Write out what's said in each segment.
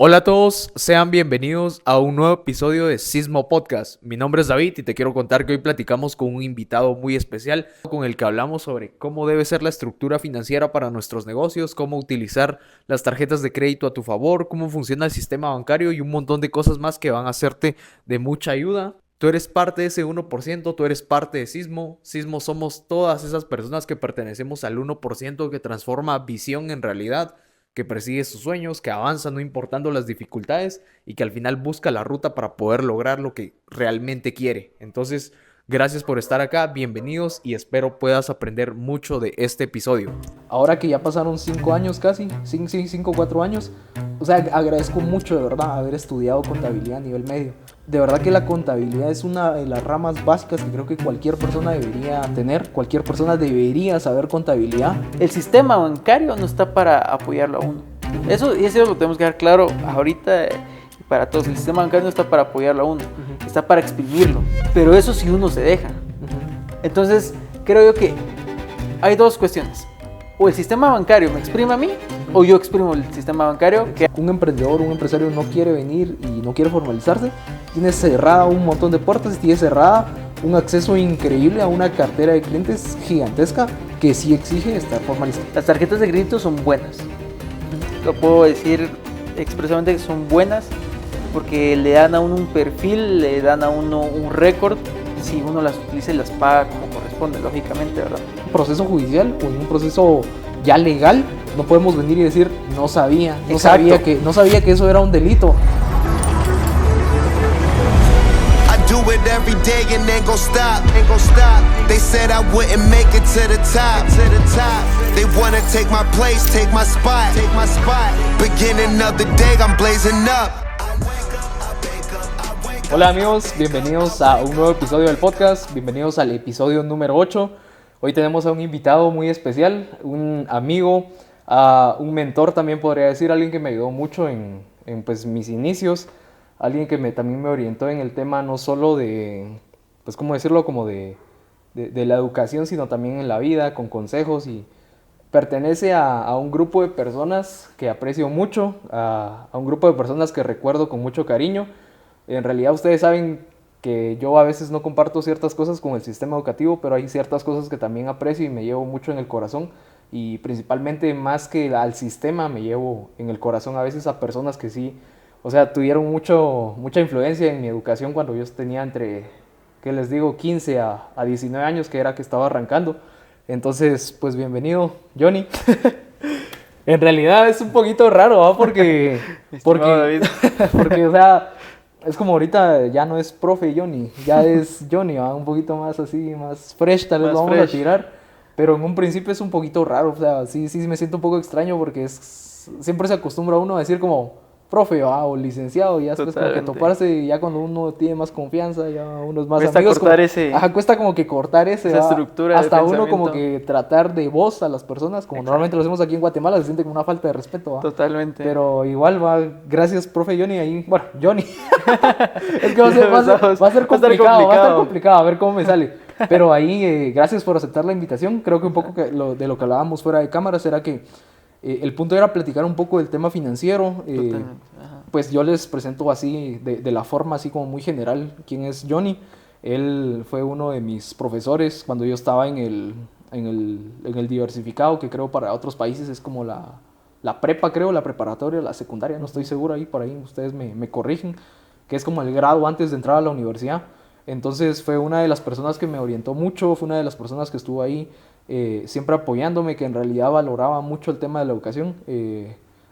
Hola a todos, sean bienvenidos a un nuevo episodio de Sismo Podcast. Mi nombre es David y te quiero contar que hoy platicamos con un invitado muy especial con el que hablamos sobre cómo debe ser la estructura financiera para nuestros negocios, cómo utilizar las tarjetas de crédito a tu favor, cómo funciona el sistema bancario y un montón de cosas más que van a hacerte de mucha ayuda. Tú eres parte de ese 1%, tú eres parte de Sismo. Sismo somos todas esas personas que pertenecemos al 1% que transforma visión en realidad, que persigue sus sueños, que avanza no importando las dificultades y que al final busca la ruta para poder lograr lo que realmente quiere. Entonces, gracias por estar acá, bienvenidos y espero puedas aprender mucho de este episodio. Ahora que ya pasaron 5 años casi, 5 o 4 años, o sea, agradezco mucho de verdad haber estudiado contabilidad a nivel medio. De verdad que la contabilidad es una de las ramas básicas que creo que cualquier persona debería tener, cualquier persona debería saber contabilidad. El sistema bancario no está para apoyarlo a uno. Eso lo tenemos que dejar claro ahorita y para todos. El sistema bancario no está para apoyarlo a uno, está para exprimirlo. Pero eso si uno se deja. Entonces, creo yo que hay dos cuestiones. O el sistema bancario me exprime a mí, o yo exprimo el sistema bancario. Un emprendedor, un empresario no quiere venir y no quiere formalizarse, tiene cerrada un montón de puertas, tiene cerrada un acceso increíble a una cartera de clientes gigantesca que sí exige estar formalizado. Las tarjetas de crédito son buenas. Lo puedo decir expresamente que son buenas porque le dan a uno un perfil, le dan a uno un récord. Si uno las utiliza y las paga como corresponde, lógicamente, ¿verdad? Un proceso judicial o en un proceso ya legal, no podemos venir y decir no sabía que eso era un delito. Do it every day and then go stop. They said I wouldn't make it to the top. They wanna take my place, take my spot. Beginning of the day, I'm blazing up. Hola amigos, bienvenidos a un nuevo episodio del podcast. Bienvenidos al episodio número 8. Hoy tenemos a un invitado muy especial, un amigo, un mentor también podría decir, alguien que me ayudó mucho en pues, mis inicios. Alguien que también me orientó en el tema no solo de, pues cómo decirlo, como de la educación, sino también en la vida, con consejos, y pertenece a un grupo de personas que aprecio mucho, a un grupo de personas que recuerdo con mucho cariño. En realidad ustedes saben que yo a veces no comparto ciertas cosas con el sistema educativo, pero hay ciertas cosas que también aprecio y me llevo mucho en el corazón, y principalmente más que al sistema me llevo en el corazón a veces a personas que sí, o sea, tuvieron mucha influencia en mi educación cuando yo tenía entre, ¿qué les digo?, 15 a 19 años, que era que estaba arrancando. Entonces, pues bienvenido, Johnny. En realidad es un poquito raro, ¿no? Porque, o sea, es como ahorita ya no es profe Johnny, ya es Johnny, ¿va? Un poquito más así, más fresh, tal vez lo vamos a tirar. Pero en un principio es un poquito raro, o sea, sí me siento un poco extraño porque siempre se acostumbra uno a decir como profe o licenciado, y ya después como que toparse, ya cuando uno tiene más confianza, ya uno es más cuesta amigos, cuesta como que cortar esa estructura hasta uno como que tratar de voz a las personas, como normalmente lo hacemos aquí en Guatemala, se siente como una falta de respeto, ¿va? Totalmente. Pero igual gracias profe Johnny ahí, bueno, Johnny. Es que va a ser complicado, a ver cómo me sale. Pero ahí, gracias por aceptar la invitación. Creo que un poco de lo que hablábamos fuera de cámaras era que el punto era platicar un poco del tema financiero. Pues yo les presento así, de la forma así como muy general, quién es Johnny. Él fue uno de mis profesores cuando yo estaba en el diversificado, que creo para otros países es como la prepa, creo, la preparatoria, la secundaria, no estoy seguro, ahí por ahí ustedes me corrigen, que es como el grado antes de entrar a la universidad. Entonces fue una de las personas que me orientó mucho, fue una de las personas que estuvo ahí siempre apoyándome, que en realidad valoraba mucho el tema de la educación.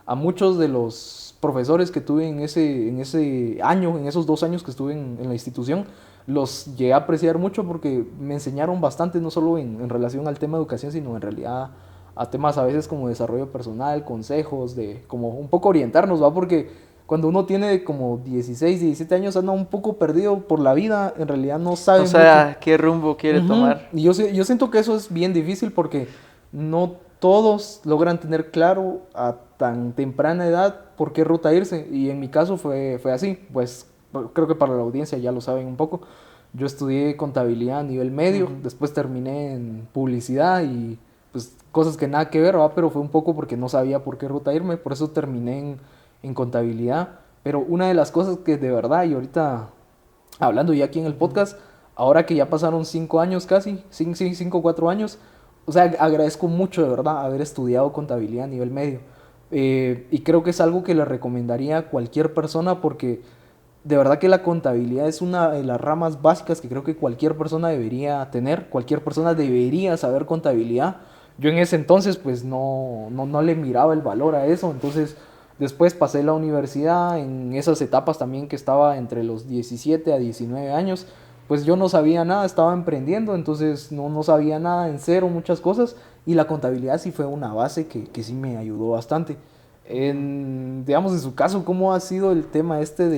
A muchos de los profesores que tuve en ese año, en esos 2 años que estuve en la institución, los llegué a apreciar mucho porque me enseñaron bastante, no solo en relación al tema de educación, sino en realidad a temas a veces como desarrollo personal, consejos, de como un poco orientarnos, ¿va? Porque cuando uno tiene como 16, 17 años, anda un poco perdido por la vida, en realidad no sabe mucho qué rumbo quiere tomar. Y yo siento que eso es bien difícil porque no todos logran tener claro a tan temprana edad por qué ruta irse, y en mi caso fue así. Pues creo que para la audiencia ya lo saben un poco. Yo estudié contabilidad a nivel medio, después terminé en publicidad y pues cosas que nada que ver, ¿va? Pero fue un poco porque no sabía por qué ruta irme, por eso terminé en contabilidad, pero una de las cosas que de verdad, y ahorita hablando ya aquí en el podcast, ahora que ya pasaron 5 años casi, 5 o 4 años, o sea, agradezco mucho de verdad haber estudiado contabilidad a nivel medio. Y creo que es algo que le recomendaría a cualquier persona porque de verdad que la contabilidad es una de las ramas básicas que creo que cualquier persona debería tener, cualquier persona debería saber contabilidad. Yo en ese entonces pues no le miraba el valor a eso, entonces después pasé la universidad en esas etapas también que estaba entre los 17 a 19 años, pues yo no sabía nada, estaba emprendiendo, entonces no sabía nada, en cero muchas cosas, y la contabilidad sí fue una base que sí me ayudó bastante. Digamos, en su caso, ¿cómo ha sido el tema este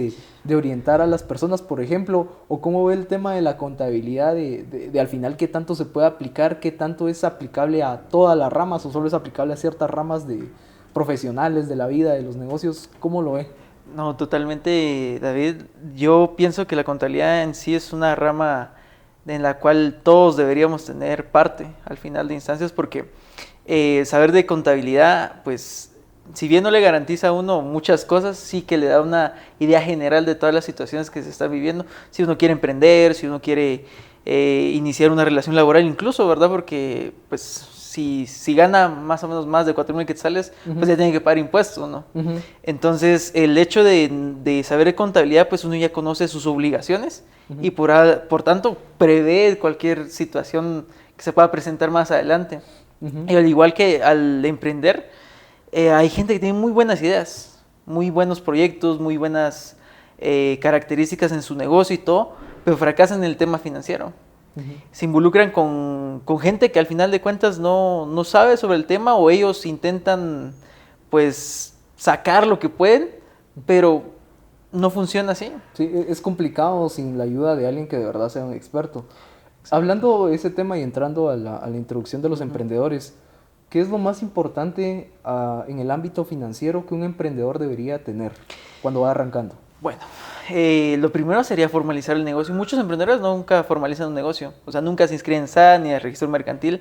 de orientar a las personas, por ejemplo? ¿O cómo ve el tema de la contabilidad, de al final qué tanto se puede aplicar, qué tanto es aplicable a todas las ramas o solo es aplicable a ciertas ramas de profesionales de la vida, de los negocios? ¿Cómo lo ve? No, totalmente, David. Yo pienso que la contabilidad en sí es una rama en la cual todos deberíamos tener parte al final de instancias, porque saber de contabilidad, pues, si bien no le garantiza a uno muchas cosas, sí que le da una idea general de todas las situaciones que se están viviendo. Si uno quiere emprender, si uno quiere iniciar una relación laboral incluso, ¿verdad? Porque, pues, si gana más o menos más de 4,000 quetzales, pues ya tiene que pagar impuestos, ¿no? Entonces, el hecho de saber de contabilidad, pues uno ya conoce sus obligaciones y por tanto prevé cualquier situación que se pueda presentar más adelante. Y al igual que al emprender, hay gente que tiene muy buenas ideas, muy buenos proyectos, muy buenas características en su negocio y todo, pero fracasan en el tema financiero. Se involucran con gente que al final de cuentas no sabe sobre el tema, o ellos intentan pues sacar lo que pueden, pero no funciona así. Sí, es complicado sin la ayuda de alguien que de verdad sea un experto. Hablando de ese tema y entrando a la introducción de los emprendedores, ¿qué es lo más importante en el ámbito financiero que un emprendedor debería tener cuando va arrancando? Bueno, lo primero sería formalizar el negocio. Muchos emprendedores nunca formalizan un negocio, o sea, nunca se inscriben en SAT ni en el registro mercantil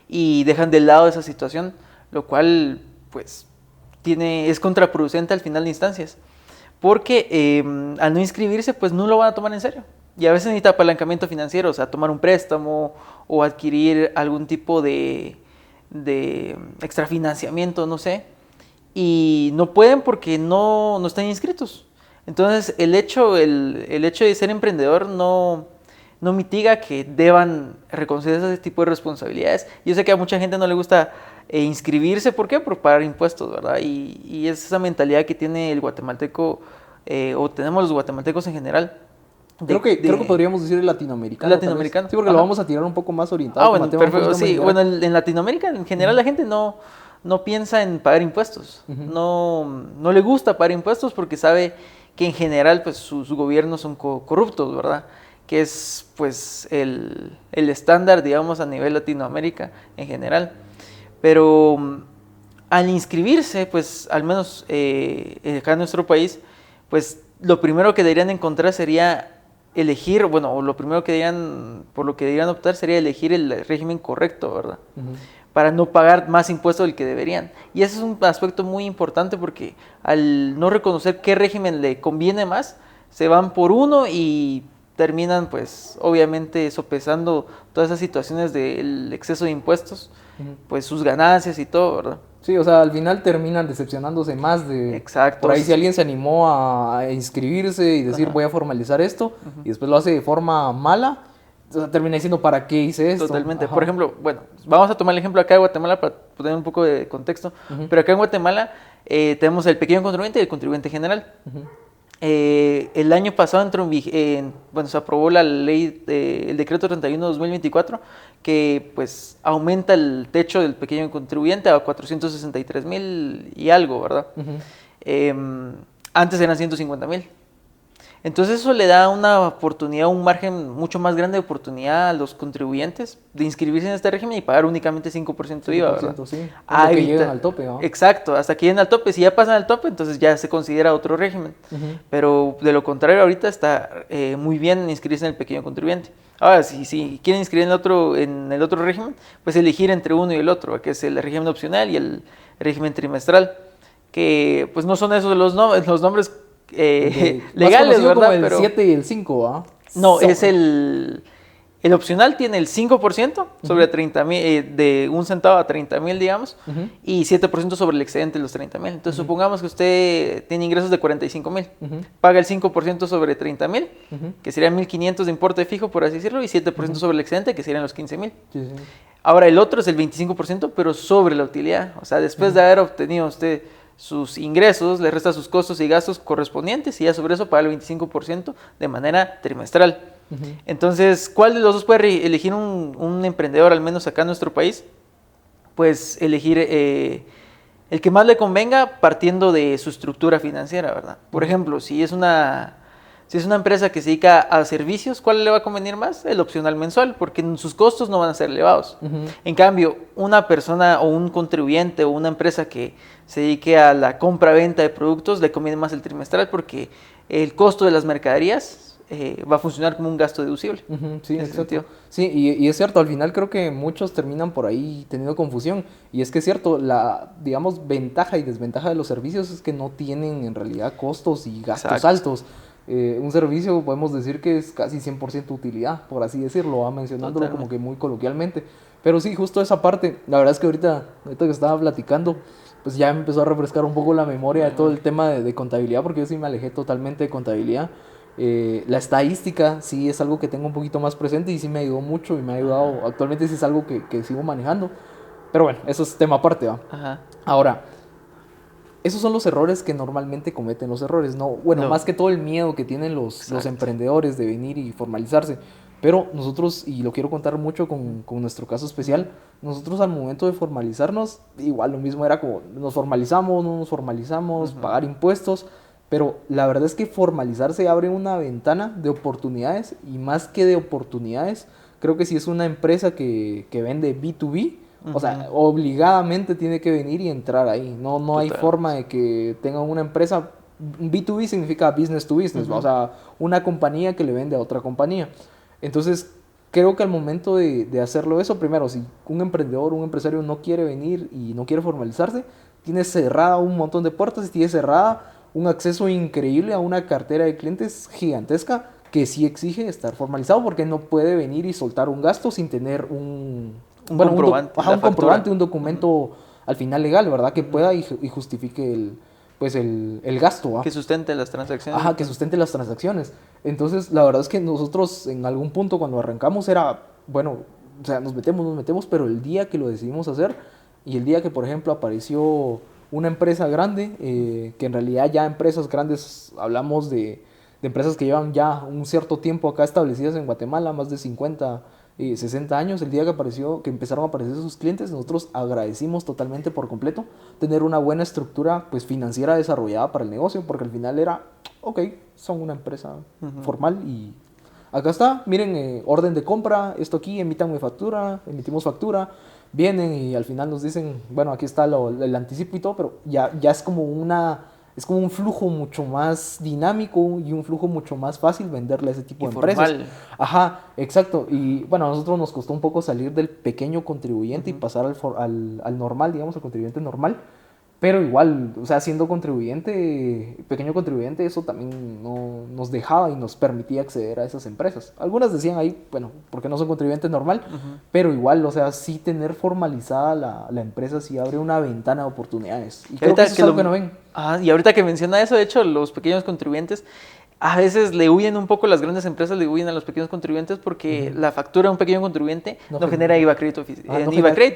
y dejan de lado esa situación, lo cual pues es contraproducente al final de instancias, porque al no inscribirse pues no lo van a tomar en serio. Y a veces necesita apalancamiento financiero, o sea, tomar un préstamo o adquirir algún tipo de extrafinanciamiento, no sé, y no pueden porque no están inscritos. Entonces el hecho de ser emprendedor no mitiga que deban reconocer ese tipo de responsabilidades. Yo sé que a mucha gente no le gusta inscribirse, ¿por qué? Por pagar impuestos, ¿verdad? Y es esa mentalidad que tiene el guatemalteco, o tenemos los guatemaltecos en general. Creo que podríamos decir el latinoamericano. Latinoamericano. Sí, porque lo vamos a tirar un poco más orientado. Ah, bueno, perfecto. Sí, bueno, en Latinoamérica en general la gente no piensa en pagar impuestos. No le gusta pagar impuestos porque sabe que en general pues sus gobiernos son corruptos, ¿verdad? Que es pues el estándar, digamos, a nivel Latinoamérica en general. Pero al inscribirse, pues al menos acá en nuestro país, pues lo primero que deberían encontrar sería elegir, bueno, o lo primero que por lo que deberían optar sería elegir el régimen correcto, ¿verdad? Para no pagar más impuestos del que deberían. Y ese es un aspecto muy importante porque al no reconocer qué régimen le conviene más, se van por uno y terminan pues obviamente sopesando todas esas situaciones del exceso de impuestos, pues sus ganancias y todo, ¿verdad? Sí, o sea, al final terminan decepcionándose más de... Exacto. Por ahí si alguien se animó a inscribirse y decir voy a formalizar esto y después lo hace de forma mala, o sea, termina diciendo ¿para qué hice esto? Totalmente. Por ejemplo, bueno, vamos a tomar el ejemplo acá de Guatemala para poner un poco de contexto, pero acá en Guatemala tenemos el pequeño contribuyente y el contribuyente general. El año pasado se aprobó la ley, el decreto 31/2024, que pues aumenta el techo del pequeño contribuyente a 463,000 y algo, ¿verdad? Antes eran 150,000. Entonces eso le da una oportunidad, un margen mucho más grande de oportunidad a los contribuyentes de inscribirse en este régimen y pagar únicamente 5% de IVA, ¿verdad? Sí, hasta que lleguen al tope, ¿no? Exacto, hasta que lleguen al tope. Si ya pasan al tope, entonces ya se considera otro régimen. Pero de lo contrario, ahorita está muy bien inscribirse en el pequeño contribuyente. Ahora, si quieren inscribir en el otro régimen, pues elegir entre uno y el otro, que es el régimen opcional y el régimen trimestral. que pues no son esos los nombres Más legales, conocido ¿verdad? como el Pero 7 y el 5, ¿ah? no, es el opcional tiene el 5% sobre 30,000, de 1 centavo a 30,000, digamos, y 7% sobre el excedente de los 30,000. Entonces, supongamos que usted tiene ingresos de 45,000, paga el 5% sobre 30,000, que serían 1,500 de importe fijo, por así decirlo, y 7% sobre el excedente, que serían los 15,000. Sí, sí. Ahora, el otro es el 25%, pero sobre la utilidad. O sea, después de haber obtenido usted sus ingresos, le resta sus costos y gastos correspondientes, y ya sobre eso paga el 25% de manera trimestral. Entonces, ¿cuál de los dos puede elegir un emprendedor, al menos acá en nuestro país? Pues elegir el que más le convenga partiendo de su estructura financiera, ¿verdad? Por ejemplo, si es una empresa que se dedica a servicios, ¿cuál le va a convenir más? El opcional mensual, porque sus costos no van a ser elevados. En cambio, una persona o un contribuyente o una empresa que se dedique a la compra-venta de productos, le conviene más el trimestral porque el costo de las mercaderías va a funcionar como un gasto deducible. Sí, en ese sentido. Sí, y es cierto, al final creo que muchos terminan por ahí teniendo confusión. Y es que es cierto, la, digamos, ventaja y desventaja de los servicios es que no tienen en realidad costos y gastos altos. Un servicio podemos decir que es casi 100% utilidad, por así decirlo, mencionándolo como que muy coloquialmente. Pero sí, justo esa parte, la verdad es que ahorita que estaba platicando, pues ya me empezó a refrescar un poco la memoria de todo el tema de contabilidad, porque yo sí me alejé totalmente de contabilidad. La estadística sí es algo que tengo un poquito más presente y sí me ayudó mucho y me ha ayudado, actualmente sí es algo que sigo manejando, pero bueno, eso es tema aparte, ¿va? Ajá. Ahora, esos son los errores que normalmente cometen los errores, ¿no? Bueno, más que todo el miedo que tienen los emprendedores de venir y formalizarse, pero nosotros, y lo quiero contar mucho con nuestro caso especial, nosotros al momento de formalizarnos, igual lo mismo era como, nos formalizamos, no nos formalizamos, pagar impuestos. Pero la verdad es que formalizarse abre una ventana de oportunidades y más que de oportunidades, creo que si es una empresa que vende B2B, o sea, obligadamente tiene que venir y entrar ahí. No hay forma de que tengan una empresa, B2B significa business to business, o sea, una compañía que le vende a otra compañía. Entonces, creo que al momento de hacerlo eso, primero, si un emprendedor, un empresario no quiere venir y no quiere formalizarse, tiene cerrada un montón de puertas y tiene cerrada un acceso increíble a una cartera de clientes gigantesca que sí exige estar formalizado porque no puede venir y soltar un gasto sin tener un comprobante, un documento al final legal, ¿verdad? Que pueda y justifique el gasto. ¿Va? Que sustente las transacciones. Ajá, que sustente las transacciones. Entonces, la verdad es que nosotros en algún punto cuando arrancamos era, bueno, o sea, nos metemos, pero el día que lo decidimos hacer y el día que, por ejemplo, apareció una empresa grande, que en realidad ya empresas grandes, hablamos de empresas que llevan ya un cierto tiempo acá establecidas en Guatemala, más de 50, 60 años, el día que empezaron a aparecer sus clientes, nosotros agradecimos totalmente por completo tener una buena estructura pues, financiera desarrollada para el negocio, porque al final era, ok, son una empresa formal y acá está, miren, orden de compra, esto aquí, emitimos factura, vienen y al final nos dicen, bueno, aquí está el anticipo y todo, pero ya es como un flujo mucho más dinámico y un flujo mucho más fácil venderle a ese tipo de empresas. Ajá, exacto. Y bueno, a nosotros nos costó un poco salir del pequeño contribuyente y pasar al normal, digamos, al contribuyente normal. Pero igual, o sea, siendo pequeño contribuyente, eso también no nos dejaba y nos permitía acceder a esas empresas. Algunas decían ahí, bueno, porque no son contribuyente normal, pero igual, o sea, sí tener formalizada la empresa sí abre una ventana de oportunidades. Y creo que eso es algo que no ven. Y ahorita que menciona eso, de hecho, los pequeños contribuyentes, a veces le huyen un poco, las grandes empresas le huyen a los pequeños contribuyentes porque la factura de un pequeño contribuyente no genera IVA crédito,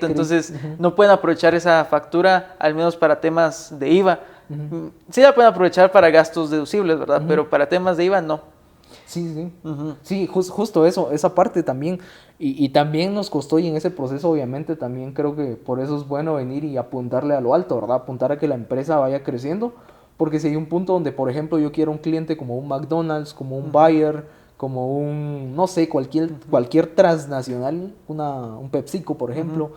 entonces no pueden aprovechar esa factura, al menos para temas de IVA. Sí la pueden aprovechar para gastos deducibles, ¿verdad? Pero para temas de IVA no. Sí. Sí, justo eso, esa parte también. Y también nos costó, y en ese proceso obviamente también creo que por eso es bueno venir y apuntarle a lo alto, ¿verdad? Apuntar a que la empresa vaya creciendo. Porque si hay un punto donde, por ejemplo, yo quiero un cliente como un McDonald's, como un Bayer, como un, no sé, cualquier transnacional, un PepsiCo, por ejemplo,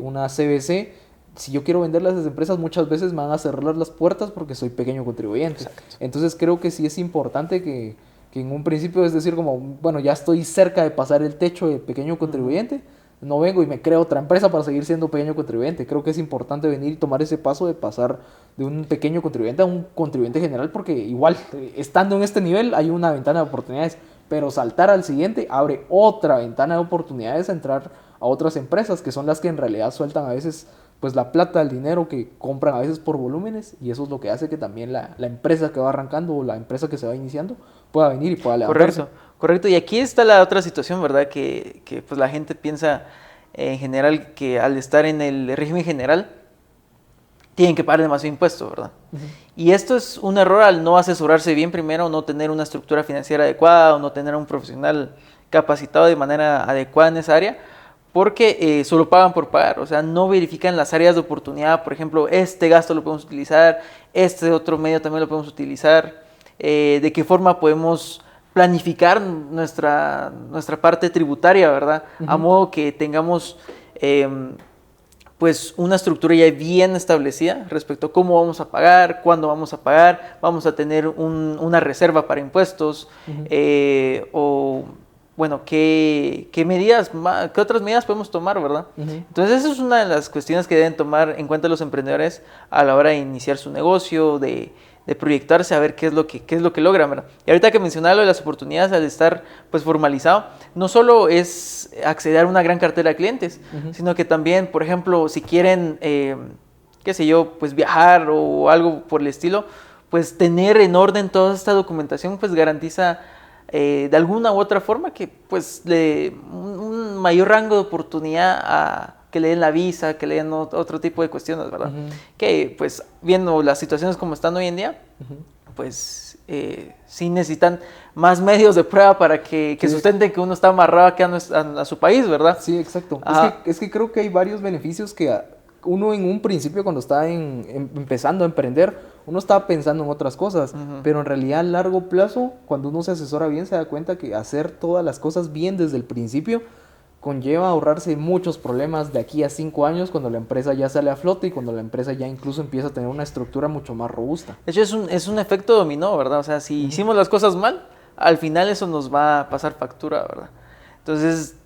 una CBC, si yo quiero venderle a esas empresas, muchas veces me van a cerrar las puertas porque soy pequeño contribuyente. Exacto. Entonces creo que sí es importante que en un principio es decir como, bueno, ya estoy cerca de pasar el techo de pequeño contribuyente, no vengo y me creo otra empresa para seguir siendo pequeño contribuyente. Creo que es importante venir y tomar ese paso de pasar de un pequeño contribuyente a un contribuyente general, porque igual, estando en este nivel hay una ventana de oportunidades, pero saltar al siguiente abre otra ventana de oportunidades a entrar a otras empresas, que son las que en realidad sueltan a veces pues la plata, el dinero, que compran a veces por volúmenes, y eso es lo que hace que también la empresa que va arrancando o la empresa que se va iniciando pueda venir y pueda levantarse. Correcto. Y aquí está la otra situación, ¿verdad? Que pues la gente piensa en general que al estar en el régimen general tienen que pagar demasiado impuesto, ¿verdad? Uh-huh. Y esto es un error al no asesorarse bien primero, no tener una estructura financiera adecuada o no tener a un profesional capacitado de manera adecuada en esa área, porque solo pagan por pagar, o sea, no verifican las áreas de oportunidad. Por ejemplo, este gasto lo podemos utilizar, este otro medio también lo podemos utilizar, de qué forma podemos planificar nuestra parte tributaria, ¿verdad? Uh-huh. A modo que tengamos pues una estructura ya bien establecida respecto a cómo vamos a pagar, cuándo vamos a pagar, vamos a tener una reserva para impuestos, uh-huh. O bueno, ¿qué otras medidas podemos tomar, verdad? Uh-huh. Entonces esa es una de las cuestiones que deben tomar en cuenta los emprendedores a la hora de iniciar su negocio, de proyectarse a ver qué es lo que logran, ¿verdad? Y ahorita que mencionaba lo de las oportunidades, al estar pues formalizado, no solo es acceder a una gran cartera de clientes, uh-huh. sino que también, por ejemplo, si quieren, qué sé yo, pues viajar o algo por el estilo, pues tener en orden toda esta documentación pues garantiza de alguna u otra forma que pues un mayor rango de oportunidad a que le den la visa, que le den otro tipo de cuestiones, ¿verdad? Uh-huh. Que pues viendo las situaciones como están hoy en día, uh-huh. pues sí necesitan más medios de prueba para que sustenten que uno está amarrado aquí a su país, ¿verdad? Sí, exacto. Es que creo que hay varios beneficios que uno en un principio cuando está empezando a emprender, uno estaba pensando en otras cosas, uh-huh. pero en realidad a largo plazo, cuando uno se asesora bien, se da cuenta que hacer todas las cosas bien desde el principio conlleva ahorrarse muchos problemas de aquí a 5 años cuando la empresa ya sale a flote y cuando la empresa ya incluso empieza a tener una estructura mucho más robusta. De hecho es un efecto dominó, ¿verdad? O sea, si uh-huh. hicimos las cosas mal, al final eso nos va a pasar factura, ¿verdad? Entonces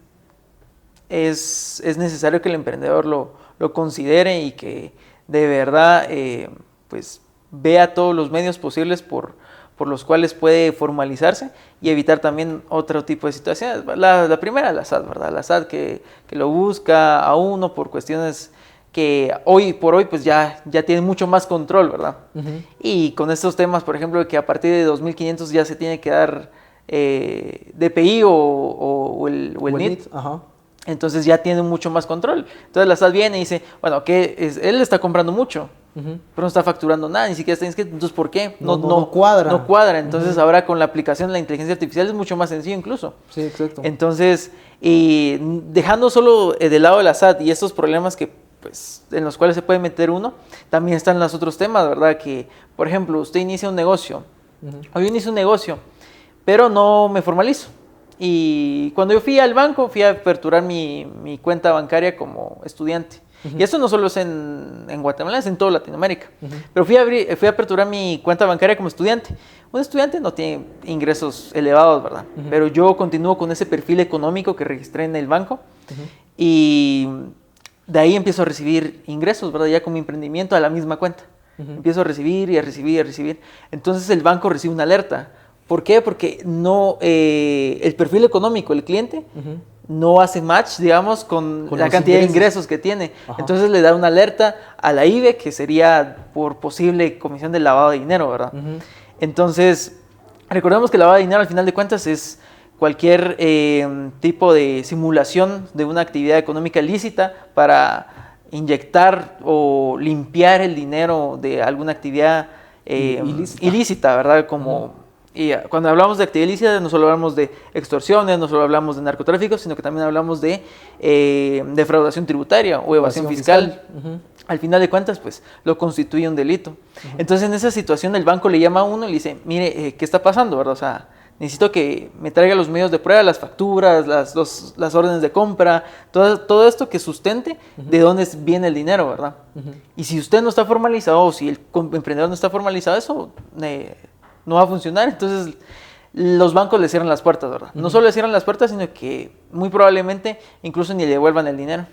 es necesario que el emprendedor lo considere y que de verdad pues vea todos los medios posibles por los cuales puede formalizarse y evitar también otro tipo de situaciones. La primera, la SAT, ¿verdad? La SAT que lo busca a uno por cuestiones que hoy por hoy pues ya tiene mucho más control, ¿verdad? Uh-huh. Y con estos temas, por ejemplo, que a partir de 2.500 ya se tiene que dar DPI o el NIT. Uh-huh. Entonces ya tiene mucho más control. Entonces la SAT viene y dice, bueno, él está comprando mucho, uh-huh. pero no está facturando nada, ni siquiera está inscrito. Entonces, ¿por qué? No cuadra. No cuadra. Entonces, uh-huh. ahora con la aplicación de la inteligencia artificial es mucho más sencillo incluso. Sí, exacto. Entonces, dejando solo de lado la SAT y estos problemas pues, en los cuales se puede meter uno, también están los otros temas, ¿verdad? Que, por ejemplo, usted inicia un negocio. Uh-huh. O yo inicio un negocio, pero no me formalizo. Y cuando yo fui al banco, fui a aperturar mi cuenta bancaria como estudiante. Uh-huh. Y eso no solo es en Guatemala, es en toda Latinoamérica. Uh-huh. Pero fui a aperturar mi cuenta bancaria como estudiante. Un estudiante no tiene ingresos elevados, ¿verdad? Uh-huh. Pero yo continúo con ese perfil económico que registré en el banco. Uh-huh. Y de ahí empiezo a recibir ingresos, ¿verdad? Ya con mi emprendimiento a la misma cuenta. Uh-huh. Empiezo a recibir y a recibir y a recibir. Entonces el banco recibe una alerta. ¿Por qué? Porque no, el perfil económico, el cliente, uh-huh. no hace match, digamos, con la cantidad de ingresos que tiene. Ajá. Entonces le da una alerta a la IVE, que sería por posible comisión de lavado de dinero, ¿verdad? Uh-huh. Entonces, recordemos que el lavado de dinero, al final de cuentas, es cualquier tipo de simulación de una actividad económica ilícita para inyectar o limpiar el dinero de alguna actividad ilícita, ¿verdad? Como... Uh-huh. Y cuando hablamos de actividad ilícita, no solo hablamos de extorsiones, no solo hablamos de narcotráfico, sino que también hablamos de defraudación tributaria o evasión fiscal. Uh-huh. Al final de cuentas, pues, lo constituye un delito. Uh-huh. Entonces, en esa situación, el banco le llama a uno y le dice, mire, ¿qué está pasando, verdad? O sea, necesito que me traiga los medios de prueba, las facturas, las órdenes de compra, todo esto que sustente uh-huh. de dónde viene el dinero, ¿verdad? Uh-huh. Y si usted no está formalizado o si el emprendedor no está formalizado, eso... no va a funcionar. Entonces los bancos le cierran las puertas, ¿verdad? No solo le cierran las puertas, sino que muy probablemente incluso ni le devuelvan el dinero.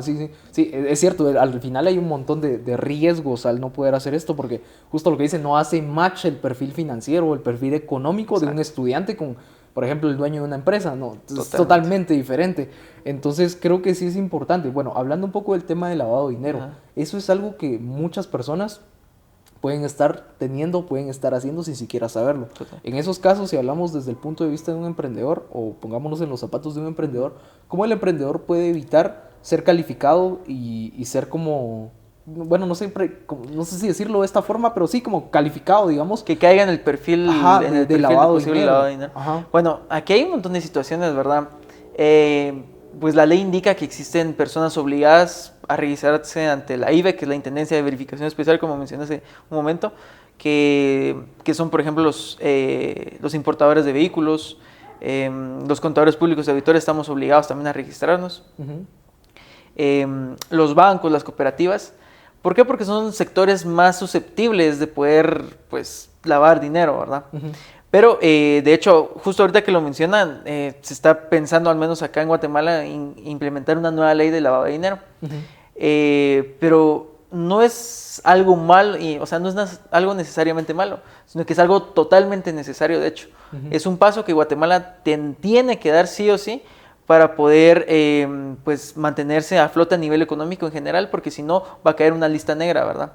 Sí, es cierto, al final hay un montón de riesgos al no poder hacer esto, porque justo lo que dice, no hace match el perfil financiero o el perfil económico de un estudiante con, por ejemplo, el dueño de una empresa, no, es totalmente diferente. Entonces creo que sí es importante. Bueno, hablando un poco del tema del lavado de dinero, eso es algo que muchas personas pueden estar teniendo, pueden estar haciendo sin siquiera saberlo. En esos casos, si hablamos desde el punto de vista de un emprendedor, o pongámonos en los zapatos de un emprendedor, ¿cómo el emprendedor puede evitar ser calificado y ser como, bueno, no sé si decirlo de esta forma, pero sí como calificado, digamos? Que caiga en el perfil, de lavado de dinero. Dinero. Bueno, aquí hay un montón de situaciones, ¿verdad? Pues la ley indica que existen personas obligadas a registrarse ante la IVE, que es la Intendencia de Verificación Especial, como mencioné hace un momento, que son, por ejemplo, los importadores de vehículos, los contadores públicos y auditores estamos obligados también a registrarnos. Los bancos, las cooperativas. ¿Por qué? Porque son sectores más susceptibles de poder, pues, lavar dinero, ¿verdad? Pero, de hecho, justo ahorita que lo mencionan, se está pensando, al menos acá en Guatemala, implementar una nueva ley de lavado de dinero. Pero no es algo malo, o sea, no es algo necesariamente malo, sino que es algo totalmente necesario, de hecho. Es un paso que Guatemala tiene que dar sí o sí, para poder pues mantenerse a flote a nivel económico en general, porque si no va a caer una lista negra, ¿verdad?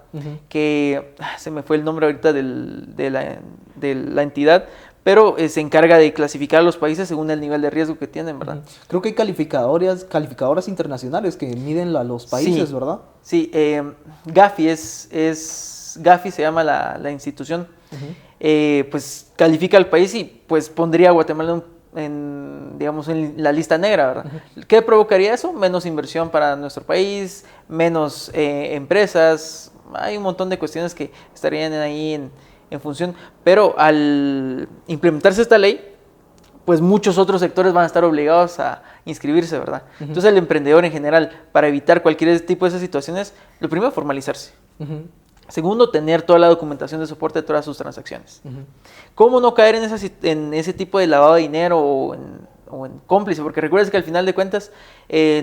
Que se me fue el nombre ahorita de la entidad, pero se encarga de clasificar a los países según el nivel de riesgo que tienen, ¿verdad? Creo que hay calificadoras internacionales que miden a los países, ¿verdad? Sí, Gafi Gafi se llama la institución, pues califica al país y pues pondría a Guatemala digamos, en la lista negra, ¿verdad? ¿Qué provocaría eso? Menos inversión para nuestro país, menos empresas, hay un montón de cuestiones que estarían ahí en función, pero al implementarse esta ley, pues muchos otros sectores van a estar obligados a inscribirse, ¿verdad? Entonces el emprendedor en general, para evitar cualquier tipo de esas situaciones, lo primero, formalizarse. Segundo, tener toda la documentación de soporte de todas sus transacciones. ¿Cómo no caer en ese tipo de lavado de dinero o en cómplice? Porque recuerdes que al final de cuentas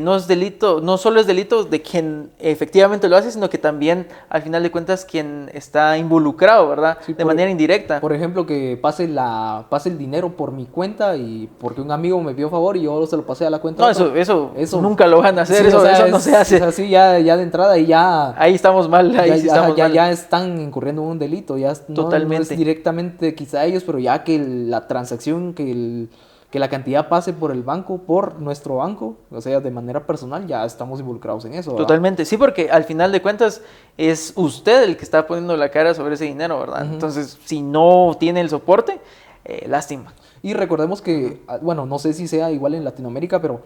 no solo es delito de quien efectivamente lo hace, sino que también al final de cuentas quien está involucrado, ¿verdad? Sí, de manera indirecta. Por ejemplo, que pase el dinero por mi cuenta y porque un amigo me pidió favor y yo se lo pasé a la cuenta. No, eso nunca lo van a hacer, sí, eso no se hace. Es así ya de entrada y ya... Ahí estamos mal, ya están incurriendo en un delito, ya totalmente. No es directamente quizá ellos, pero ya que la transacción, que la cantidad pase por el banco, por nuestro banco, o sea, de manera personal, ya estamos involucrados en eso, ¿verdad? Totalmente, sí, porque al final de cuentas es usted el que está poniendo la cara sobre ese dinero, ¿verdad? Entonces, si no tiene el soporte, lástima. Y recordemos que, bueno, no sé si sea igual en Latinoamérica, pero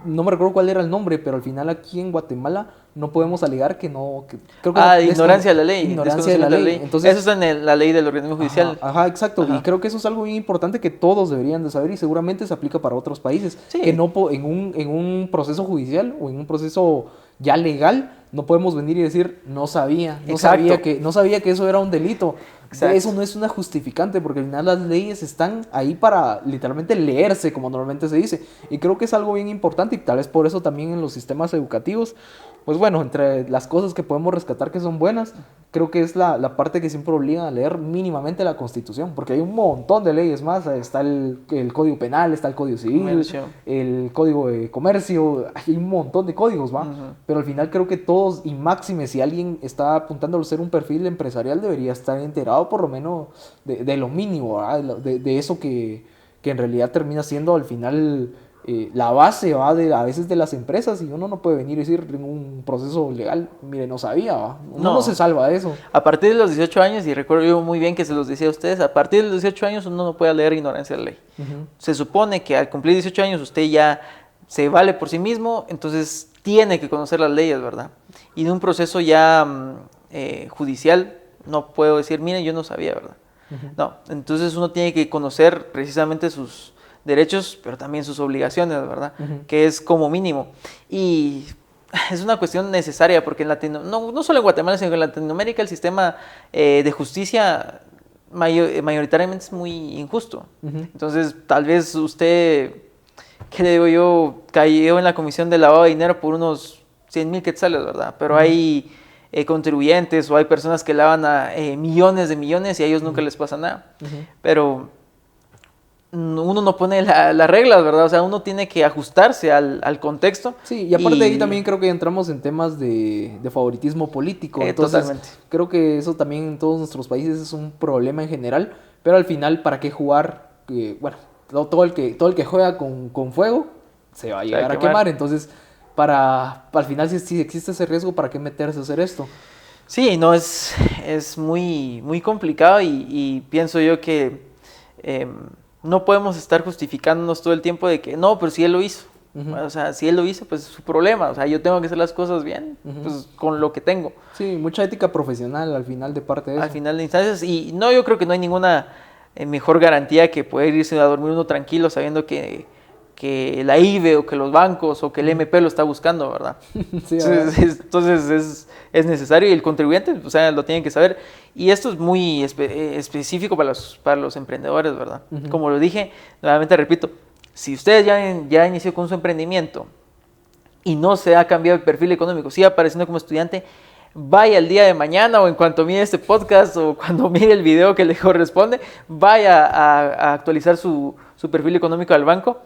no me recuerdo cuál era el nombre, pero al final aquí en Guatemala no podemos alegar que no... creo que ignorancia de la ley. Ignorancia de la ley. Entonces, eso está en la ley del organismo judicial. Ajá, exacto. Y creo que eso es algo muy importante que todos deberían de saber y seguramente se aplica para otros países. Sí. Que no en un proceso judicial o en un proceso ya legal no podemos venir y decir no sabía que eso era un delito. Exacto. Eso no es una justificante porque al final las leyes están ahí para literalmente leerse, como normalmente se dice, y creo que es algo bien importante y tal vez por eso también en los sistemas educativos, pues bueno, entre las cosas que podemos rescatar que son buenas, creo que es la parte que siempre obliga a leer mínimamente la Constitución, porque hay un montón de leyes más, está el Código Penal, está el Código Civil, el Código de Comercio, hay un montón de códigos, ¿va? Pero al final creo que todos, y máxime si alguien está apuntando a ser un perfil empresarial, debería estar enterado por lo menos de lo mínimo, de eso que en realidad termina siendo al final la base, ¿va? A veces de las empresas, y uno no puede venir y decir en un proceso legal, mire, no sabía, ¿va? Uno no se salva de eso. A partir de los 18 años, y recuerdo yo muy bien que se los decía a ustedes, a partir de los 18 años uno no puede leer ignorancia de la ley. Se supone que al cumplir 18 años usted ya se vale por sí mismo, entonces tiene que conocer las leyes, ¿verdad? Y de un proceso ya judicial, no puedo decir, miren, yo no sabía, ¿verdad? No, entonces uno tiene que conocer precisamente sus derechos, pero también sus obligaciones, ¿verdad? Que es como mínimo. Y es una cuestión necesaria porque no solo en Guatemala, sino en Latinoamérica el sistema de justicia mayoritariamente es muy injusto. Entonces, tal vez usted, ¿qué le digo yo? Cayó en la comisión de lavado de dinero por unos 100,000 quetzales, ¿verdad? Pero hay contribuyentes o hay personas que lavan a millones de millones y a ellos nunca les pasa nada. Pero uno no pone las reglas, ¿verdad? O sea, uno tiene que ajustarse al contexto. Sí, y aparte de ahí también creo que entramos en temas de favoritismo político. Entonces, totalmente. creo que eso también en todos nuestros países es un problema en general. Pero al final, ¿para qué jugar? Bueno, todo el que juega con fuego se va a llegar a quemar. Entonces, al final, si existe ese riesgo, ¿para qué meterse a hacer esto? Sí, no, es muy, muy complicado y pienso yo que no podemos estar justificándonos todo el tiempo de que no, pero si él lo hizo. O sea, si él lo hizo, pues es su problema. O sea, yo tengo que hacer las cosas bien, pues con lo que tengo. Sí, mucha ética profesional al final de parte de eso. Al final de instancias. Y no, yo creo que no hay ninguna mejor garantía que poder irse a dormir uno tranquilo sabiendo que la IVE o que los bancos o que el MP lo está buscando, ¿verdad? Sí, entonces es necesario y el contribuyente, o sea, lo tiene que saber. Y esto es muy específico para los emprendedores, ¿verdad? Como lo dije, nuevamente repito, si ustedes ya inició con su emprendimiento y no se ha cambiado el perfil económico, sigue apareciendo como estudiante, vaya el día de mañana o en cuanto mire este podcast o cuando mire el video que le corresponde, vaya a actualizar su perfil económico al banco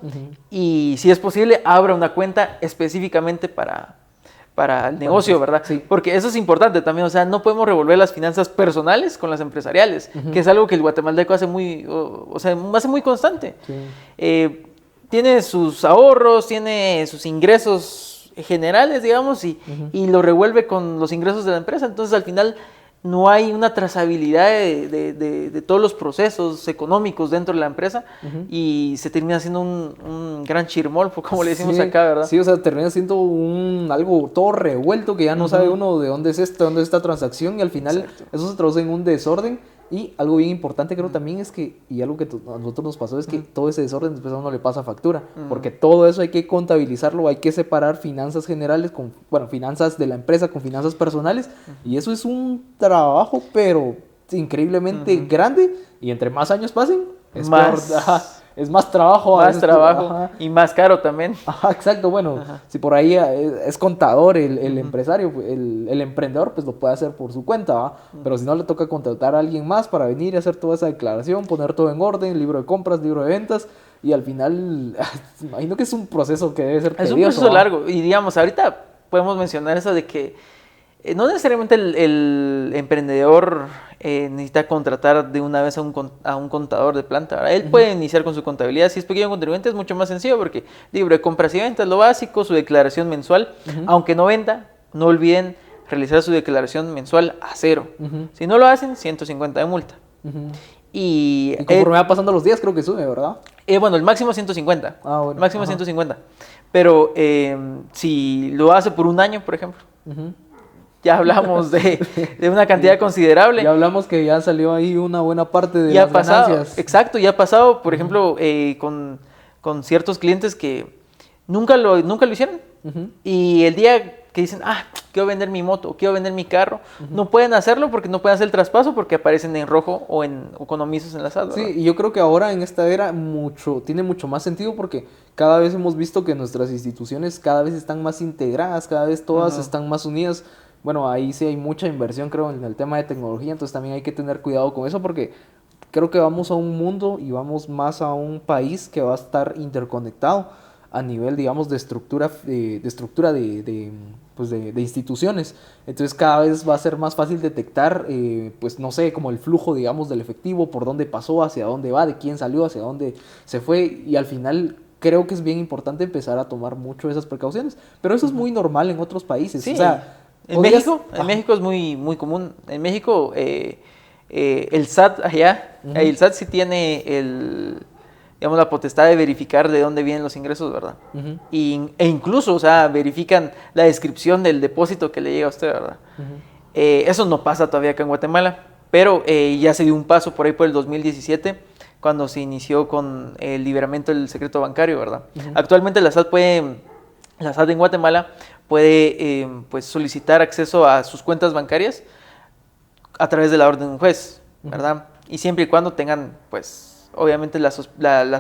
y si es posible, abra una cuenta específicamente para el negocio, ¿verdad? Sí. Porque eso es importante también, o sea, no podemos revolver las finanzas personales con las empresariales, que es algo que el guatemalteco hace hace muy constante. Sí. Tiene sus ahorros, tiene sus ingresos generales, digamos, y lo revuelve con los ingresos de la empresa. Entonces, al final, no hay una trazabilidad de todos los procesos económicos dentro de la empresa y se termina siendo un gran chirmol, como le decimos acá, ¿verdad? Sí, o sea, termina siendo algo todo revuelto que ya no sabe uno de dónde es esta transacción y al final eso se traduce en un desorden. Y algo bien importante creo también es que, y algo que a nosotros nos pasó es que todo ese desorden después a uno le pasa factura, porque todo eso hay que contabilizarlo, hay que separar finanzas generales finanzas de la empresa con finanzas personales, y eso es un trabajo pero increíblemente grande, y entre más años pasen, es más trabajo. Más trabajo y más caro también. Exacto, bueno, si por ahí es contador el empresario, el emprendedor, pues lo puede hacer por su cuenta, ¿va? Pero si no, le toca contratar a alguien más para venir y hacer toda esa declaración, poner todo en orden, libro de compras, libro de ventas, y al final, imagino que es un proceso que debe ser tedioso. Es un proceso largo, y digamos, ahorita podemos mencionar eso de que no necesariamente el emprendedor necesita contratar de una vez a un contador de planta, ¿verdad? Él puede iniciar con su contabilidad. Si es pequeño contribuyente es mucho más sencillo porque libro de compras y ventas, lo básico, su declaración mensual. Aunque no venda, no olviden realizar su declaración mensual a cero. Si no lo hacen, 150 de multa. Y conforme va pasando los días creo que sube, ¿verdad? Bueno, el máximo 150. Bueno. Máximo 150. Pero si lo hace por un año, por ejemplo, ya hablamos de una cantidad considerable. Ya hablamos que ya salió ahí una buena parte de las ganancias. Exacto, ya ha pasado, por ejemplo, con ciertos clientes que nunca lo hicieron. Y el día que dicen, quiero vender mi moto, quiero vender mi carro, no pueden hacerlo porque no pueden hacer el traspaso porque aparecen en rojo o con omisos en la sala. Sí, y yo creo que ahora en esta era tiene mucho más sentido porque cada vez hemos visto que nuestras instituciones cada vez están más integradas, cada vez todas están más unidas. Bueno, ahí sí hay mucha inversión, creo, en el tema de tecnología, entonces también hay que tener cuidado con eso porque creo que vamos a un mundo y vamos más a un país que va a estar interconectado a nivel, digamos, de estructura de instituciones. Entonces cada vez va a ser más fácil detectar, pues no sé, como el flujo, digamos, del efectivo, por dónde pasó, hacia dónde va, de quién salió, hacia dónde se fue, y al final creo que es bien importante empezar a tomar mucho esas precauciones, pero eso es muy normal en otros países. Sí. O sea, en México es muy, muy común. En México el SAT allá, el SAT sí tiene la potestad de verificar de dónde vienen los ingresos, ¿verdad? E incluso, o sea, verifican la descripción del depósito que le llega a usted, ¿verdad? Eso no pasa todavía acá en Guatemala, pero ya se dio un paso por ahí por el 2017, cuando se inició con el liberamiento del secreto bancario, ¿verdad? Actualmente la SAT en Guatemala puede pues solicitar acceso a sus cuentas bancarias a través de la orden de un juez, ¿verdad? y siempre y cuando tengan, pues, obviamente la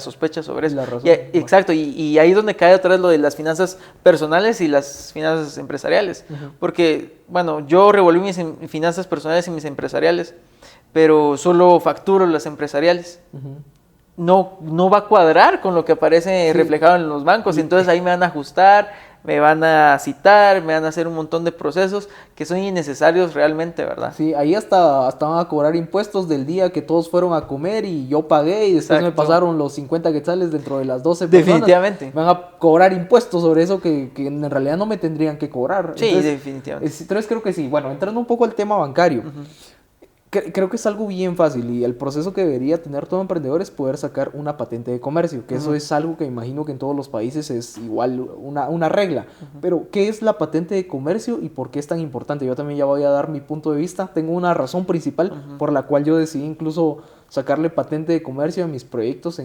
sospecha sobre eso. La razón. Exacto, y ahí es donde cae otra vez lo de las finanzas personales y las finanzas empresariales. Porque, bueno, yo revolví mis finanzas personales y mis empresariales, pero solo facturo las empresariales. No va a cuadrar con lo que aparece reflejado en los bancos, entonces ahí me van a ajustar, me van a citar, me van a hacer un montón de procesos que son innecesarios realmente, ¿verdad? Sí, ahí hasta van a cobrar impuestos del día que todos fueron a comer y yo pagué y después me pasaron los 50 quetzales dentro de las 12 personas. Definitivamente. Me van a cobrar impuestos sobre eso que en realidad no me tendrían que cobrar. Sí, entonces, definitivamente. Entonces creo que sí. Bueno, entrando un poco al tema bancario. Creo que es algo bien fácil y el proceso que debería tener todo emprendedor es poder sacar una patente de comercio, que eso es algo que imagino que en todos los países es igual una regla. Pero, ¿qué es la patente de comercio y por qué es tan importante? Yo también ya voy a dar mi punto de vista. Tengo una razón principal por la cual yo decidí incluso sacarle patente de comercio a mis proyectos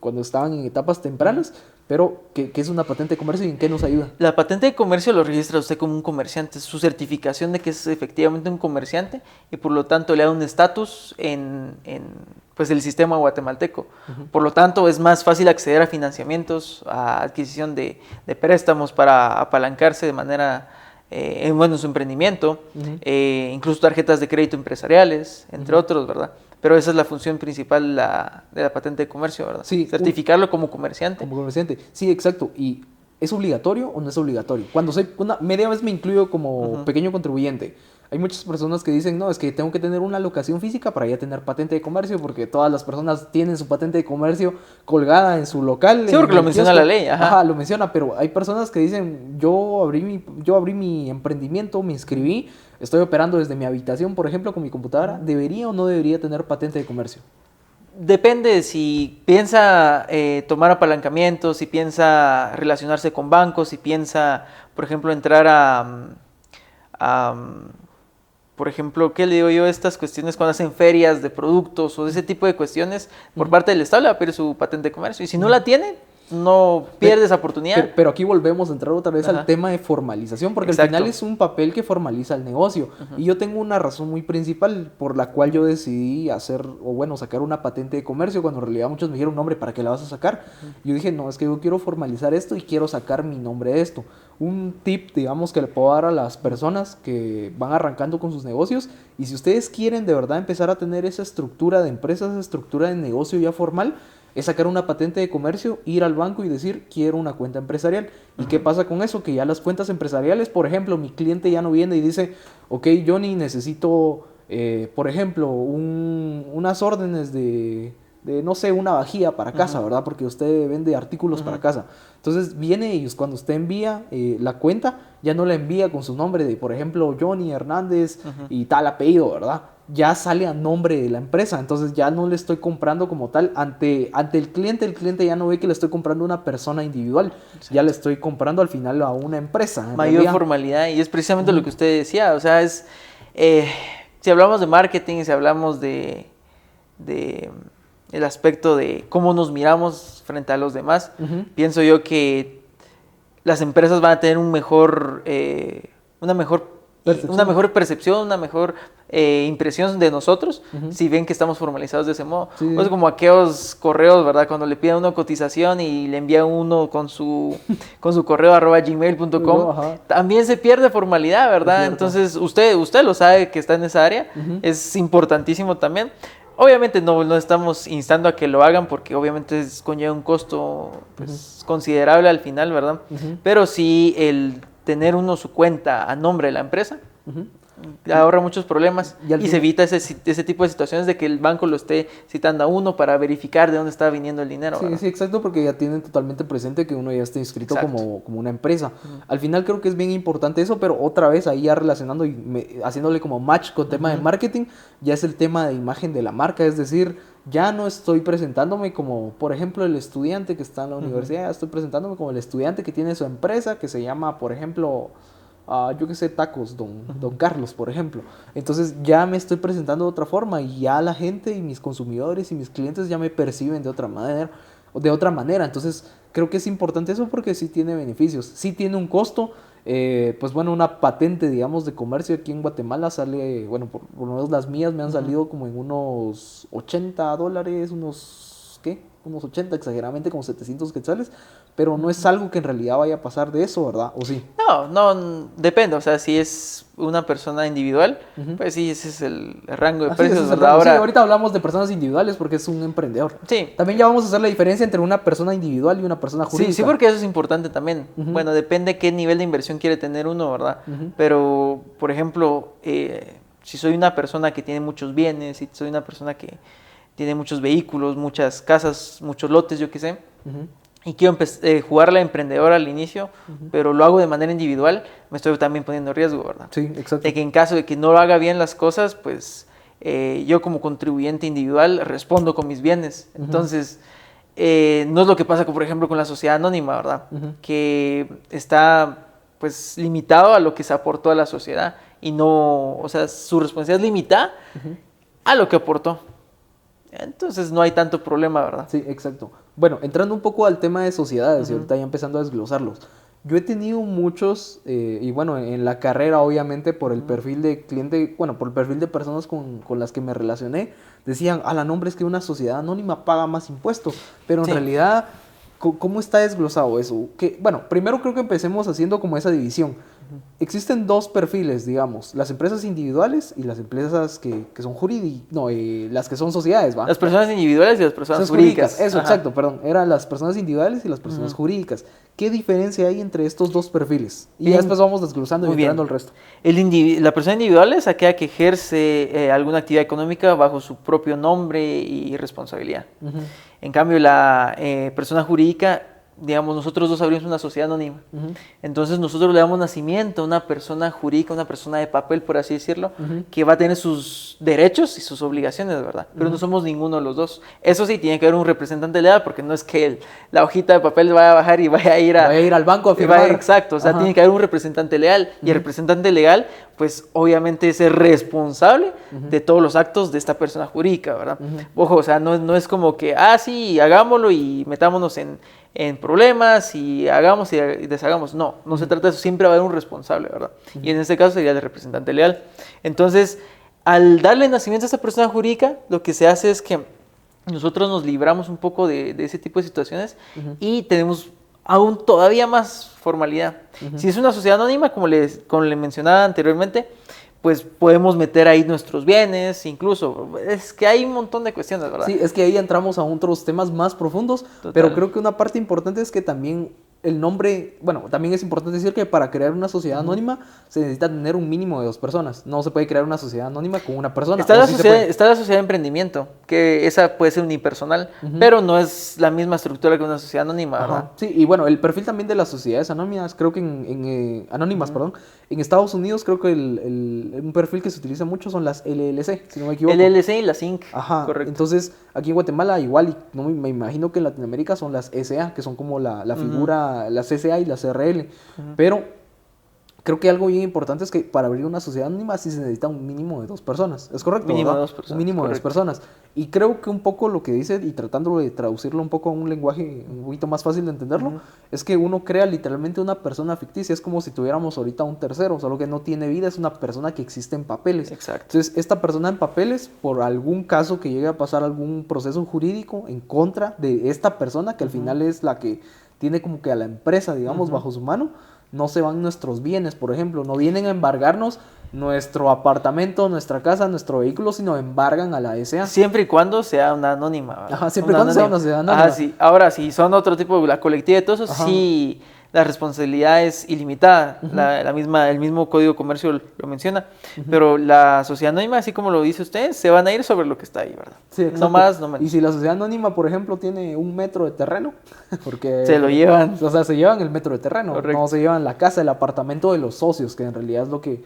cuando estaban en etapas tempranas. Pero, ¿qué es una patente de comercio y en qué nos ayuda? La patente de comercio lo registra usted como un comerciante, es su certificación de que es efectivamente un comerciante y por lo tanto le da un estatus en pues, el sistema guatemalteco. Por lo tanto es más fácil acceder a financiamientos, a adquisición de préstamos para apalancarse de manera en su emprendimiento, incluso tarjetas de crédito empresariales, entre otros, ¿verdad? Pero esa es la función principal de la patente de comercio, ¿verdad? Sí, certificarlo como comerciante. Como comerciante, sí, exacto. ¿Y es obligatorio o no es obligatorio? Cuando media vez me incluyo como pequeño contribuyente. Hay muchas personas que dicen, no, es que tengo que tener una locación física para ya tener patente de comercio, porque todas las personas tienen su patente de comercio colgada en su local. Sí, porque lo menciona la ley. Ajá, lo menciona, pero hay personas que dicen, yo abrí mi emprendimiento, me inscribí, estoy operando desde mi habitación, por ejemplo, con mi computadora, ¿debería o no debería tener patente de comercio? Depende si piensa tomar apalancamientos, si piensa relacionarse con bancos, si piensa, por ejemplo, entrar por ejemplo, ¿qué le digo yo? Estas cuestiones cuando hacen ferias de productos o de ese tipo de cuestiones, por parte del Estado le va a pedir su patente de comercio. Y si no la tiene, no pierde esa oportunidad. Pero aquí volvemos a entrar otra vez al tema de formalización, porque al final es un papel que formaliza el negocio. Y yo tengo una razón muy principal por la cual yo decidí sacar una patente de comercio, cuando en realidad muchos me dijeron, no, hombre, ¿para qué la vas a sacar? Yo dije, no, es que yo quiero formalizar esto y quiero sacar mi nombre de esto. Un tip, digamos, que le puedo dar a las personas que van arrancando con sus negocios, y si ustedes quieren de verdad empezar a tener esa estructura de empresa, esa estructura de negocio ya formal, es sacar una patente de comercio, ir al banco y decir, quiero una cuenta empresarial. ¿Y qué pasa con eso? Que ya las cuentas empresariales, por ejemplo, mi cliente ya no viene y dice, ok, Johnny, necesito, por ejemplo, unas órdenes de, no sé, una vajilla para casa, ¿verdad? Porque usted vende artículos para casa. Entonces viene y cuando usted envía la cuenta, ya no la envía con su nombre de, por ejemplo, Johnny Hernández y tal apellido, ¿verdad? Ya sale a nombre de la empresa, entonces ya no le estoy comprando como tal ante el cliente ya no ve que le estoy comprando a una persona individual, ya le estoy comprando al final a una empresa. Mayor formalidad, y es precisamente lo que usted decía, o sea, es, si hablamos de marketing, si hablamos de el aspecto de cómo nos miramos frente a los demás, pienso yo que las empresas van a tener una mejor percepción, una mejor impresión de nosotros, si ven que estamos formalizados de ese modo. Sí. Pues como aquellos correos, ¿verdad? Cuando le piden una cotización y le envía uno con su correo @gmail.com, también se pierde formalidad, ¿verdad? Entonces usted lo sabe que está en esa área, es importantísimo también. Obviamente no estamos instando a que lo hagan, porque obviamente conlleva un costo pues, considerable al final, ¿verdad? Pero sí el tener uno su cuenta a nombre de la empresa ahorra muchos problemas y se evita ese tipo de situaciones de que el banco lo esté citando a uno para verificar de dónde está viniendo el dinero. Sí, exacto, porque ya tienen totalmente presente que uno ya está inscrito como una empresa. Al final creo que es bien importante eso, pero otra vez ahí ya relacionando y haciéndole como match con tema de marketing, ya es el tema de imagen de la marca, es decir, ya no estoy presentándome como, por ejemplo, el estudiante que está en la universidad, ya estoy presentándome como el estudiante que tiene su empresa, que se llama, por ejemplo, yo qué sé, tacos, don Carlos, por ejemplo. Entonces ya me estoy presentando de otra forma y ya la gente y mis consumidores y mis clientes ya me perciben de otra manera. Entonces creo que es importante eso porque sí tiene beneficios, sí tiene un costo pues bueno, una patente, digamos, de comercio aquí en Guatemala sale, bueno, por lo menos las mías me han salido como en unos $80, unos 80, exageradamente, como 700 quetzales, pero no es algo que en realidad vaya a pasar de eso, ¿verdad? ¿O sí? No, depende, o sea, si es una persona individual, pues sí, ese es el rango de precios, es el ¿verdad? rango. Sí, Ahora, ahorita hablamos de personas individuales porque es un emprendedor. sí. También ya vamos a hacer la diferencia entre una persona individual y una persona jurídica. Sí, porque eso es importante también. Bueno, depende qué nivel de inversión quiere tener uno, ¿verdad? Pero, por ejemplo, si soy una persona que tiene muchos bienes, si soy una persona que tiene muchos vehículos, muchas casas, muchos lotes, yo qué sé, y quiero jugar a la emprendedora al inicio, pero lo hago de manera individual, me estoy también poniendo en riesgo, ¿verdad? Sí, exacto. De que en caso de que no lo haga bien las cosas, pues yo como contribuyente individual respondo con mis bienes. Entonces, no es lo que pasa, por ejemplo, con la sociedad anónima, ¿verdad? Que está pues limitado a lo que se aportó a la sociedad y no, o sea, su responsabilidad es limitada a lo que aportó. Entonces no hay tanto problema, ¿verdad? Sí, exacto. Bueno, entrando un poco al tema de sociedades y ahorita ya empezando a desglosarlos. Yo he tenido muchos, y bueno, en la carrera obviamente por el perfil de cliente, bueno, por el perfil de personas con las que me relacioné, decían, a la nombre es que una sociedad anónima paga más impuestos, pero en realidad, ¿cómo está desglosado eso? Bueno, primero creo que empecemos haciendo como esa división. Existen dos perfiles, digamos, las empresas individuales y las empresas que son jurídicas, no, las que son sociedades, ¿va? Las personas individuales y las personas jurídicas. Eso, exacto, perdón. Eran las personas individuales y las personas jurídicas. ¿Qué diferencia hay entre estos dos perfiles? Y ya después vamos desglosando y entrando el resto. La persona individual es aquella que ejerce alguna actividad económica bajo su propio nombre y responsabilidad. En cambio, la persona jurídica, digamos, nosotros dos abrimos una sociedad anónima. Entonces nosotros le damos nacimiento a una persona jurídica, una persona de papel, por así decirlo, que va a tener sus derechos y sus obligaciones, ¿verdad? Pero no somos ninguno de los dos. Eso sí, tiene que haber un representante legal, porque no es que la hojita de papel vaya a bajar y vaya a ir al banco a firmar. Exacto, o sea, tiene que haber un representante legal. Y el representante legal, pues obviamente es el responsable de todos los actos de esta persona jurídica, ¿verdad? Ojo, o sea, no es como que, sí, hagámoslo y metámonos en problemas y hagamos y deshagamos. No se trata de eso, siempre va a haber un responsable, ¿verdad? Y en este caso sería el representante legal. Entonces, al darle nacimiento a esta persona jurídica, lo que se hace es que nosotros nos libramos un poco de ese tipo de situaciones y tenemos aún todavía más formalidad. Si es una sociedad anónima, como le mencionaba anteriormente, pues podemos meter ahí nuestros bienes, incluso, es que hay un montón de cuestiones, ¿verdad? Sí, es que ahí entramos a otros temas más profundos, pero creo que una parte importante es que también el nombre, bueno, también es importante decir que para crear una sociedad anónima se necesita tener un mínimo de 2 personas, no se puede crear una sociedad anónima con una persona. Está la sociedad de emprendimiento, que esa puede ser unipersonal, pero no es la misma estructura que una sociedad anónima, ¿verdad? Sí, y bueno, el perfil también de las sociedades anónimas, creo que anónimas, en Estados Unidos creo que un perfil que se utiliza mucho son las LLC, si no me equivoco. LLC y las Inc. Ajá, correcto. Entonces aquí en Guatemala igual, y no me imagino que en Latinoamérica son las SA, que son como la figura, las SA y las CRL, pero creo que algo bien importante es que para abrir una sociedad anónima sí se necesita un mínimo de 2 personas, ¿es correcto? Mínimo de 2 personas. Un mínimo de 2 personas. Y creo que un poco lo que dice, y tratando de traducirlo un poco a un lenguaje un poquito más fácil de entenderlo, es que uno crea literalmente una persona ficticia, es como si tuviéramos ahorita un tercero, solo que no tiene vida, es una persona que existe en papeles. Exacto. Entonces, esta persona en papeles, por algún caso que llegue a pasar algún proceso jurídico en contra de esta persona, que al final es la que tiene como que a la empresa, digamos, bajo su mano, no se van nuestros bienes, por ejemplo, no vienen a embargarnos nuestro apartamento, nuestra casa, nuestro vehículo, sino embargan a la SA. Siempre y cuando sea una anónima, ¿verdad? Ajá, siempre y cuando sea una sociedad anónima. Sí. Ahora, si son otro tipo, la colectiva y todo eso, sí, la responsabilidad es ilimitada. El mismo Código de Comercio lo menciona. Pero la sociedad anónima, así como lo dice usted, se van a ir sobre lo que está ahí, ¿verdad? Sí, exacto. No más, no menos. Y si la sociedad anónima, por ejemplo, tiene 1 metro de terreno, porque se lo llevan. O sea, se llevan el metro de terreno. Correcto. No se llevan la casa, el apartamento de los socios, que en realidad es lo que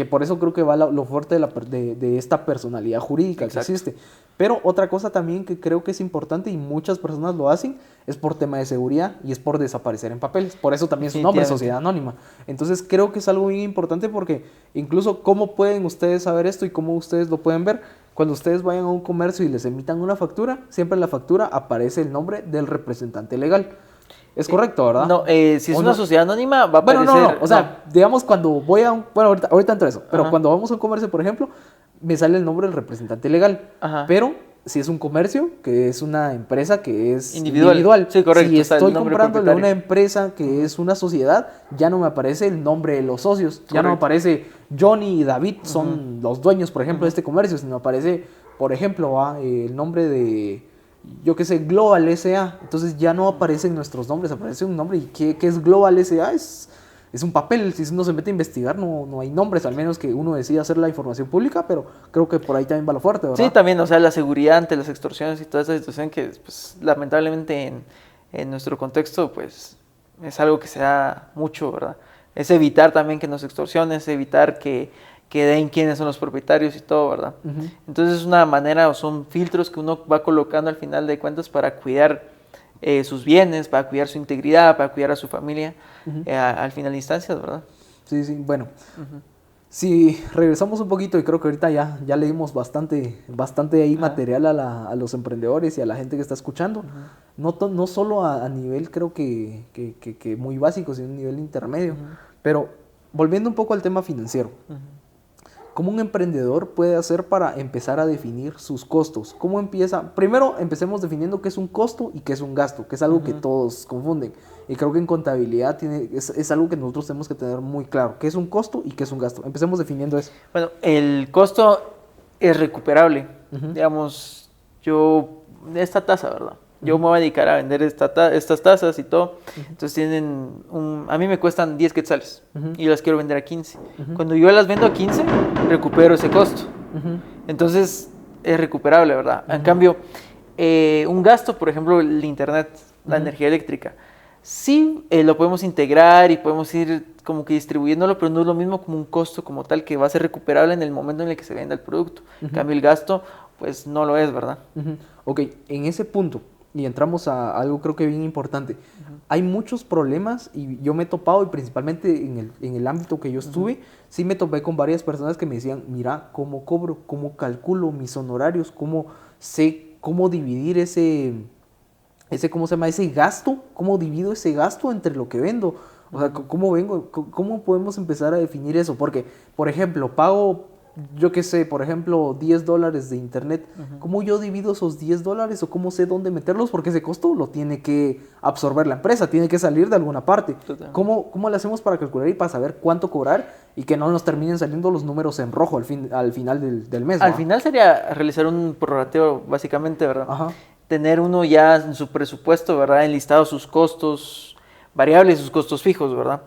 por eso creo que va lo fuerte de esta personalidad jurídica. Exacto. Que existe. Pero otra cosa también que creo que es importante y muchas personas lo hacen es por tema de seguridad y es por desaparecer en papeles. Por eso también su nombre es sociedad anónima. Entonces creo que es algo bien importante porque incluso cómo pueden ustedes saber esto y cómo ustedes lo pueden ver. Cuando ustedes vayan a un comercio y les emitan una factura, siempre en la factura aparece el nombre del representante legal. Es correcto, ¿verdad? No, si es ¿O una no? sociedad anónima, va a Bueno, aparecer... no. O sea, digamos cuando voy a un... Bueno, ahorita entro a eso. Pero Ajá. cuando vamos a un comercio, por ejemplo, me sale el nombre del representante legal. Ajá. Pero si es un comercio, que es una empresa que es Individual. Sí, correcto, Si está el estoy nombre comprándole a una propietario. empresa que es una sociedad, ya no me aparece el nombre de los socios. Ya no me Correcto. aparece Johnny y David son los dueños, por ejemplo, de este comercio. Sino aparece, por ejemplo, el nombre de... Yo qué sé, Global SA. Entonces ya no aparecen nuestros nombres, aparece un nombre. ¿Y qué es Global SA? Es un papel. Si uno se mete a investigar, no hay nombres, al menos que uno decida hacer la información pública, pero creo que por ahí también va lo fuerte, ¿verdad? Sí, también, o sea, la seguridad ante las extorsiones y toda esa situación que, pues, lamentablemente en nuestro contexto, pues, es algo que se da mucho, ¿verdad? Es evitar también que nos extorsionen, es evitar que den quiénes son los propietarios y todo, ¿verdad? Ujú. Entonces es una manera o son filtros que uno va colocando al final de cuentas para cuidar sus bienes, para cuidar su integridad, para cuidar a su familia, al final de instancias, ¿verdad? Sí, sí, bueno. Si regresamos un poquito, y creo que ahorita ya le dimos bastante ahí material a los emprendedores y a la gente que está escuchando. No solo a nivel, creo que muy básico, sino a nivel intermedio. Pero volviendo un poco al tema financiero. ¿Cómo un emprendedor puede hacer para empezar a definir sus costos? ¿Cómo empieza? Primero, empecemos definiendo qué es un costo y qué es un gasto, que es algo que todos confunden. Y creo que en contabilidad es algo que nosotros tenemos que tener muy claro. ¿Qué es un costo y qué es un gasto? Empecemos definiendo eso. Bueno, el costo es recuperable. Digamos, esta tasa, ¿verdad? Yo me voy a dedicar a vender estas tazas y todo. Entonces a mí me cuestan 10 quetzales y las quiero vender a 15. Cuando yo las vendo a 15, recupero ese costo. Entonces es recuperable, ¿verdad? En cambio, un gasto, por ejemplo, el internet, la energía eléctrica, sí lo podemos integrar y podemos ir como que distribuyéndolo, pero no es lo mismo como un costo como tal que va a ser recuperable en el momento en el que se venda el producto. En cambio, el gasto, pues no lo es, ¿verdad? Ok, en ese punto, y entramos a algo creo que bien importante. Hay muchos problemas y yo me he topado, y principalmente en el ámbito que yo estuve, sí me topé con varias personas que me decían, mira, ¿cómo cobro? ¿Cómo calculo mis honorarios? ¿Cómo sé cómo dividir ¿cómo se llama? Ese gasto? ¿Cómo divido ese gasto entre lo que vendo? O sea, ¿cómo podemos empezar a definir eso? Porque, por ejemplo, pago... Yo qué sé, por ejemplo, $10 de internet. ¿Cómo yo divido esos $10 o cómo sé dónde meterlos? Porque ese costo lo tiene que absorber la empresa, tiene que salir de alguna parte. ¿Cómo le hacemos para calcular y para saber cuánto cobrar y que no nos terminen saliendo los números en rojo al final del mes? Al final sería realizar un prorrateo, básicamente, ¿verdad? Ajá. Tener uno ya en su presupuesto, ¿verdad? Enlistado sus costos variables y sus costos fijos, ¿verdad?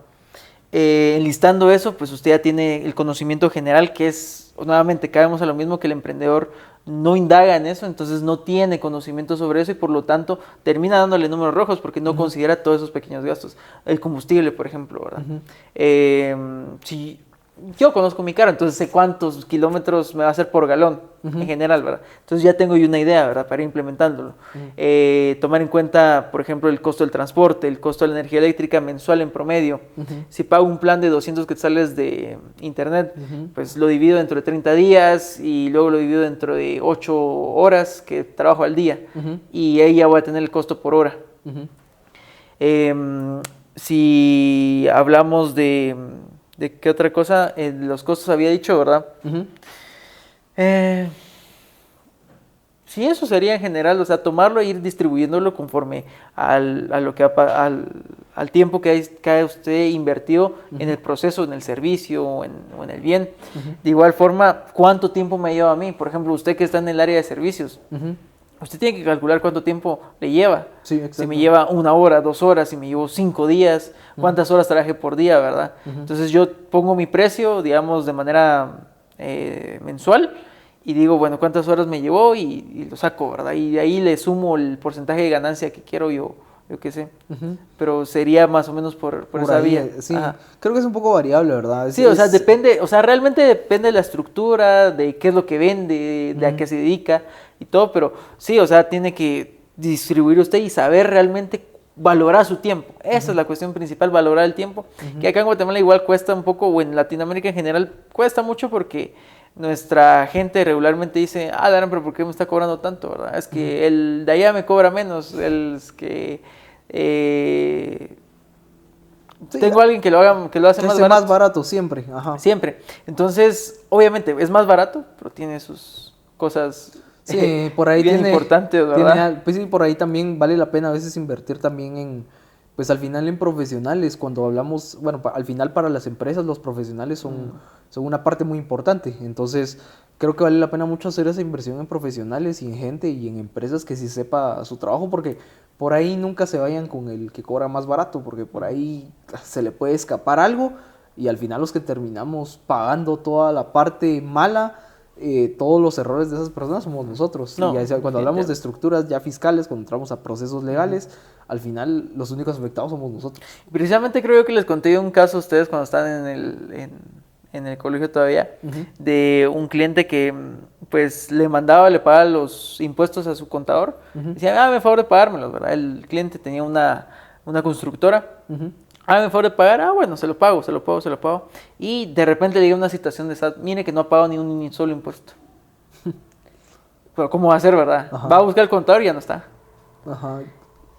Enlistando eso, pues usted ya tiene el conocimiento general, que es, nuevamente, caemos a lo mismo, que el emprendedor no indaga en eso, entonces no tiene conocimiento sobre eso y por lo tanto termina dándole números rojos porque no considera todos esos pequeños gastos. El combustible, por ejemplo, ¿verdad? Si yo conozco mi carro, entonces sé cuántos kilómetros me va a hacer por galón en general, ¿verdad? Entonces ya tengo yo una idea, ¿verdad? Para ir implementándolo. Tomar en cuenta, por ejemplo, el costo del transporte, el costo de la energía eléctrica mensual en promedio. Si pago un plan de 200 quetzales de internet, pues lo divido dentro de 30 días y luego lo divido dentro de 8 horas que trabajo al día. Y ahí ya voy a tener el costo por hora. Si hablamos ¿de qué otra cosa? Los costos había dicho, ¿verdad? Sí, eso sería en general, o sea, tomarlo e ir distribuyéndolo conforme al tiempo que haya usted invertido en el proceso, en el servicio o en el bien. De igual forma, ¿cuánto tiempo me lleva a mí? Por ejemplo, usted que está en el área de servicios, usted tiene que calcular cuánto tiempo le lleva. Sí, exacto. Si me lleva 1 hora, 2 horas, si me llevo 5 días, cuántas horas trabajé por día, ¿verdad? Entonces yo pongo mi precio, digamos, de manera mensual y digo, bueno, cuántas horas me llevó y lo saco, ¿verdad? Y de ahí le sumo el porcentaje de ganancia que quiero yo qué sé. Pero sería más o menos por esa ahí, vía. Sí, creo que es un poco variable, ¿verdad? Sí, o sea, depende, o sea, realmente depende de la estructura, de qué es lo que vende, de a qué se dedica y todo, pero sí, o sea, tiene que distribuir usted y saber realmente valorar su tiempo. Esa es la cuestión principal, valorar el tiempo, que acá en Guatemala igual cuesta un poco, o en Latinoamérica en general cuesta mucho porque nuestra gente regularmente dice, Darren, pero ¿por qué me está cobrando tanto, verdad? Es que el de allá me cobra menos, el que Sí, tengo a alguien que lo hace que más sea barato. más barato siempre. Ajá. Siempre. Entonces, obviamente, es más barato, pero tiene sus cosas Sí, por ahí bien tiene, importantes, ¿verdad? pues sí, por ahí también vale la pena a veces invertir también en, pues al final en profesionales, cuando hablamos, bueno, al final para las empresas los profesionales son una parte muy importante, entonces creo que vale la pena mucho hacer esa inversión en profesionales y en gente y en empresas que sí sepa su trabajo, porque por ahí nunca se vayan con el que cobra más barato, porque por ahí se le puede escapar algo y al final los que terminamos pagando toda la parte mala, todos los errores de esas personas somos nosotros. No, Y ya cuando hablamos de definitivamente. estructuras ya fiscales, cuando entramos a procesos legales, al final los únicos afectados somos nosotros. Precisamente creo yo que les conté un caso a ustedes cuando estaban en el colegio todavía, de un cliente que pues le pagaba los impuestos a su contador. Decía, hágame el favor de pagármelos, ¿verdad? El cliente tenía una constructora. Hágame el favor de pagar, bueno, se lo pago. Y de repente le llega una citación de SAT, mire que no ha pagado ni un solo impuesto. Pero ¿cómo va a ser, verdad? Ajá. Va a buscar el contador y ya no está. Ajá.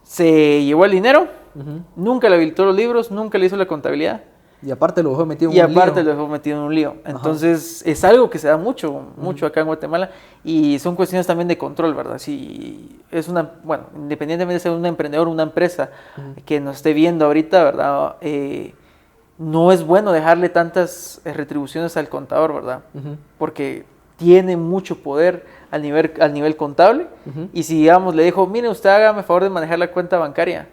Se llevó el dinero, Ujú. nunca le habilitó los libros, nunca le hizo la contabilidad. Y aparte lo dejó metido en Y un aparte lío. lo dejó metido en un lío. Entonces, es algo que se da mucho acá en Guatemala. Y son cuestiones también de control, ¿verdad? Si es bueno, independientemente de ser un emprendedor, una empresa que nos esté viendo ahorita, ¿verdad? No es bueno dejarle tantas retribuciones al contador, ¿verdad? Porque tiene mucho poder al nivel contable. Y si, digamos, le dijo, mire, usted hágame favor de manejar la cuenta bancaria.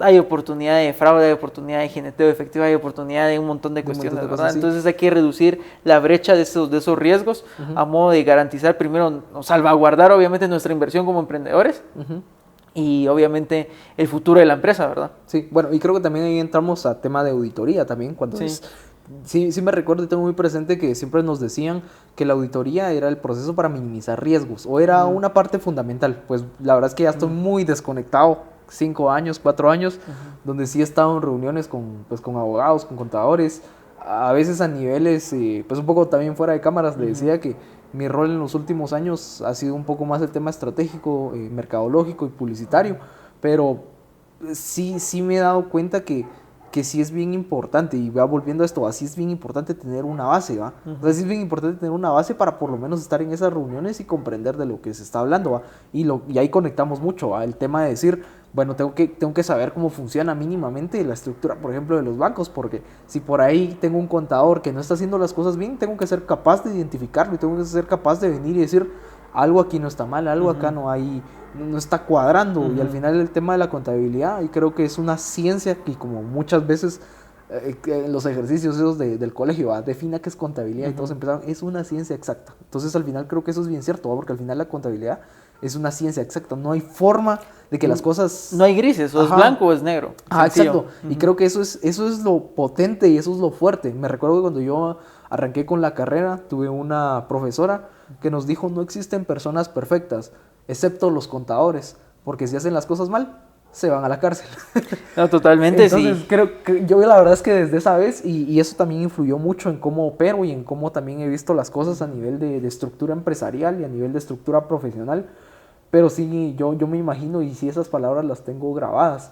Hay oportunidad de fraude, hay oportunidad de jineteo efectivo, hay oportunidad de un montón de cuestiones, montón de ¿verdad? cosas, sí. Entonces hay que reducir la brecha de esos riesgos a modo de garantizar primero, salvaguardar obviamente nuestra inversión como emprendedores y obviamente el futuro de la empresa, ¿verdad? Sí, bueno, y creo que también ahí entramos a tema de auditoría también, cuando Sí. sí me recuerdo y tengo muy presente que siempre nos decían que la auditoría era el proceso para minimizar riesgos, o era una parte fundamental. Pues la verdad es que ya estoy muy desconectado, 5 años, 4 años, donde sí he estado en reuniones con abogados, con contadores, a veces a niveles, pues un poco también fuera de cámaras, le decía que mi rol en los últimos años ha sido un poco más el tema estratégico, mercadológico y publicitario, pero sí me he dado cuenta que sí es bien importante, y va volviendo a esto, así es bien importante tener una base, ¿va? O sea, sí es bien importante tener una base para por lo menos estar en esas reuniones y comprender de lo que se está hablando, ¿va? Y ahí conectamos mucho, ¿va? El tema de decir, bueno, tengo que saber cómo funciona mínimamente la estructura, por ejemplo, de los bancos, porque si por ahí tengo un contador que no está haciendo las cosas bien, tengo que ser capaz de identificarlo y tengo que ser capaz de venir y decir, algo aquí no está mal, algo acá no está cuadrando. Y al final el tema de la contabilidad, y creo que es una ciencia que, como muchas veces en los ejercicios esos del colegio, defina qué es contabilidad y todos empezaron, es una ciencia exacta. Entonces al final creo que eso es bien cierto, porque al final la contabilidad es una ciencia exacta, no hay forma de que las cosas... No hay grises, o es blanco o es negro. Exacto. Y creo que eso es lo potente y eso es lo fuerte. Me recuerdo que cuando yo arranqué con la carrera, tuve una profesora que nos dijo, no existen personas perfectas, excepto los contadores, porque si hacen las cosas mal, se van a la cárcel. No, totalmente. Entonces, sí. creo que yo la verdad es que desde esa vez, y eso también influyó mucho en cómo opero y en cómo también he visto las cosas a nivel de estructura empresarial y a nivel de estructura profesional. Pero sí, yo me imagino, y sí, esas palabras las tengo grabadas.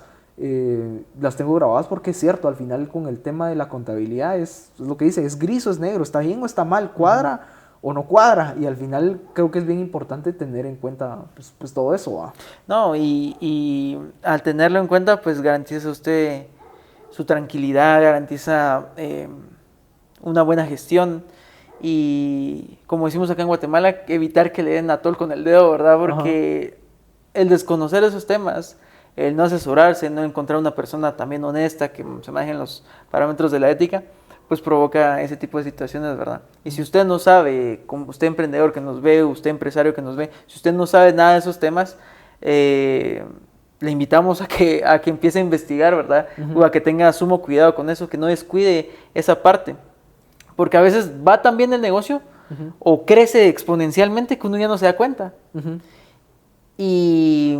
Porque es cierto, al final con el tema de la contabilidad es lo que dice, es gris o es negro, está bien o está mal, cuadra o no cuadra, y al final creo que es bien importante tener en cuenta pues todo eso, ¿va? No, y al tenerlo en cuenta, pues garantiza usted su tranquilidad, garantiza una buena gestión y, como decimos acá en Guatemala, evitar que le den atol con el dedo, ¿verdad? Porque el desconocer esos temas, el no asesorarse, no encontrar una persona también honesta que se maneje en los parámetros de la ética, pues provoca ese tipo de situaciones, ¿verdad? Y si usted no sabe, como usted emprendedor que nos ve, usted empresario que nos ve, si usted no sabe nada de esos temas, le invitamos a que empiece a investigar, ¿verdad? O a que tenga sumo cuidado con eso, que no descuide esa parte. Porque a veces va tan bien el negocio o crece exponencialmente que uno ya no se da cuenta. Y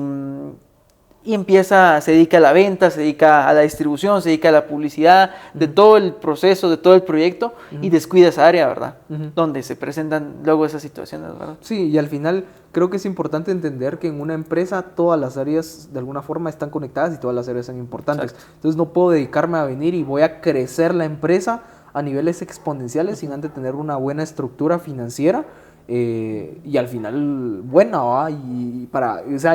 y se dedica a la venta, se dedica a la distribución, se dedica a la publicidad, de todo el proceso, de todo el proyecto, y descuida esa área, ¿verdad? Donde se presentan luego esas situaciones, ¿verdad? Sí, y al final creo que es importante entender que en una empresa todas las áreas de alguna forma están conectadas y todas las áreas son importantes. Exacto. Entonces no puedo dedicarme a venir y voy a crecer la empresa a niveles exponenciales sin antes tener una buena estructura financiera. Y al final buena, ¿va? Y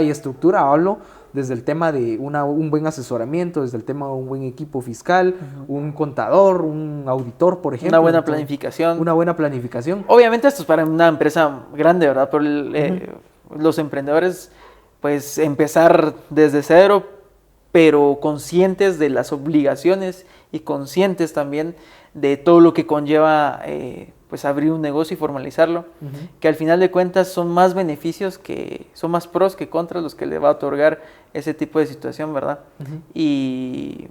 estructura hablo desde el tema de un buen asesoramiento, desde el tema de un buen equipo fiscal, un contador, un auditor, por ejemplo. Una buena planificación. Una buena planificación. Obviamente esto es para una empresa grande, ¿verdad? Pero los emprendedores, pues empezar desde cero, pero conscientes de las obligaciones y conscientes también de todo lo que conlleva pues abrir un negocio y formalizarlo, que al final de cuentas son más beneficios son más pros que contras los que le va a otorgar ese tipo de situación, ¿verdad? Y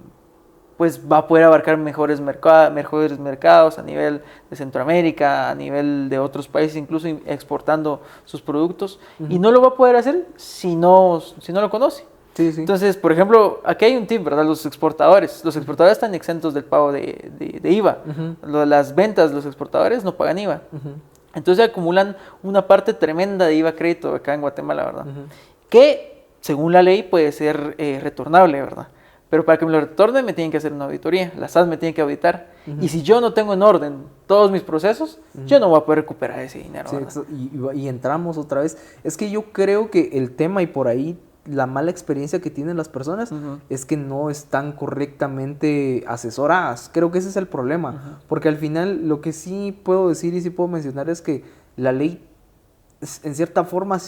pues va a poder abarcar mejores mercados a nivel de Centroamérica, a nivel de otros países, incluso exportando sus productos, y no lo va a poder hacer si no lo conoce. Sí, sí. Entonces, por ejemplo, aquí hay un tip, ¿verdad? Los exportadores están exentos del pago de IVA. Las ventas de los exportadores no pagan IVA. Entonces acumulan una parte tremenda de IVA crédito acá en Guatemala, ¿verdad? Que, según la ley, puede ser retornable, ¿verdad? Pero para que me lo retornen me tienen que hacer una auditoría. La SAT me tiene que auditar. Y si yo no tengo en orden todos mis procesos, yo no voy a poder recuperar ese dinero, ¿verdad? Y entramos otra vez. Es que yo creo que el tema, y por ahí la mala experiencia que tienen las personas, es que no están correctamente asesoradas. Creo que ese es el problema. Porque al final lo que sí puedo decir y sí puedo mencionar es que la ley, en cierta forma, o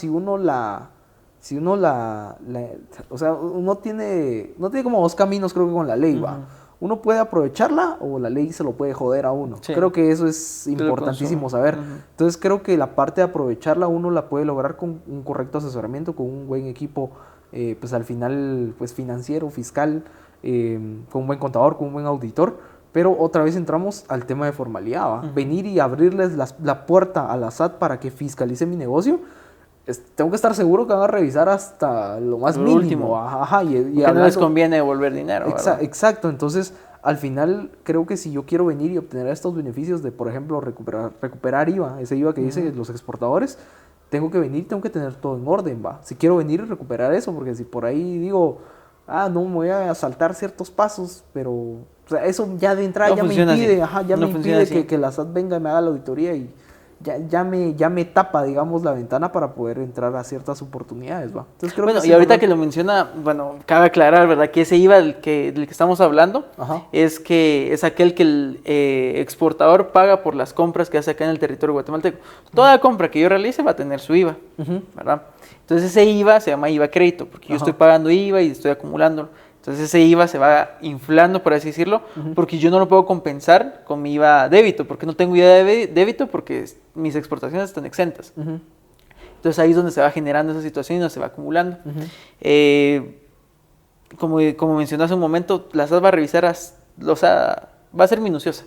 sea, uno tiene como dos caminos, creo que con la ley, ¿va? Uno puede aprovecharla o la ley se lo puede joder a uno. Sí. Creo que eso es importantísimo saber. Entonces creo que la parte de aprovecharla uno la puede lograr con un correcto asesoramiento, con un buen equipo, pues al final, pues financiero, fiscal, con un buen contador, con un buen auditor. Pero otra vez entramos al tema de formalidad, ¿va? Venir y abrirles la puerta a la SAT para que fiscalice mi negocio. Tengo que estar seguro que van a revisar hasta lo más mínimo. Último. Ajá, y no les conviene devolver dinero. Exacto, entonces al final creo que si yo quiero venir y obtener estos beneficios de, por ejemplo, recuperar IVA, ese IVA que dicen los exportadores, tengo que venir, tengo que tener todo en orden, ¿va? Si quiero venir y recuperar eso, porque si por ahí digo, no, me voy a saltar ciertos pasos, pero o sea, eso ya de entrada ya me impide, que la SAT venga y me haga la auditoría y ya me tapa, digamos, la ventana para poder entrar a ciertas oportunidades, ¿va? Entonces, creo y ahorita que lo menciona, cabe aclarar, ¿verdad? Que ese IVA del que estamos hablando es aquel que el exportador paga por las compras que hace acá en el territorio guatemalteco. Toda compra que yo realice va a tener su IVA, ¿verdad? Entonces ese IVA se llama IVA crédito, porque yo estoy pagando IVA y estoy acumulándolo. Entonces ese IVA se va inflando, por así decirlo, porque yo no lo puedo compensar con mi IVA débito, porque no tengo IVA débito porque mis exportaciones están exentas. Entonces ahí es donde se va generando esa situación y donde se va acumulando. Como mencioné hace un momento, la SAT va a revisar, va a ser minuciosa.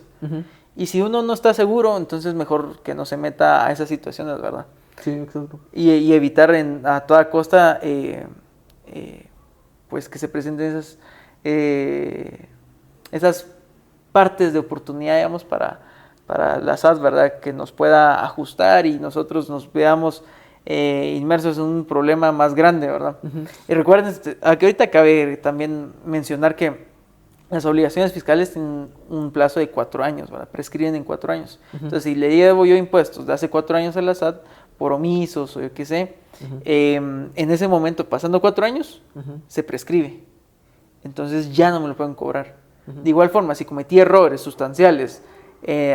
Y si uno no está seguro, entonces mejor que no se meta a esas situaciones, ¿verdad? Sí, exacto. Y evitar a toda costa pues que se presenten esas partes de oportunidad, digamos, para la SAT, ¿verdad? Que nos pueda ajustar y nosotros nos veamos inmersos en un problema más grande, ¿verdad? Y recuerden, que ahorita cabe también mencionar que las obligaciones fiscales tienen un plazo de 4 años, ¿verdad? Prescriben en 4 años. Entonces, si le debo yo impuestos de hace 4 años a la SAT, por omisos o yo qué sé, en ese momento, pasando 4 años, se prescribe. Entonces ya no me lo pueden cobrar. De igual forma, si cometí errores sustanciales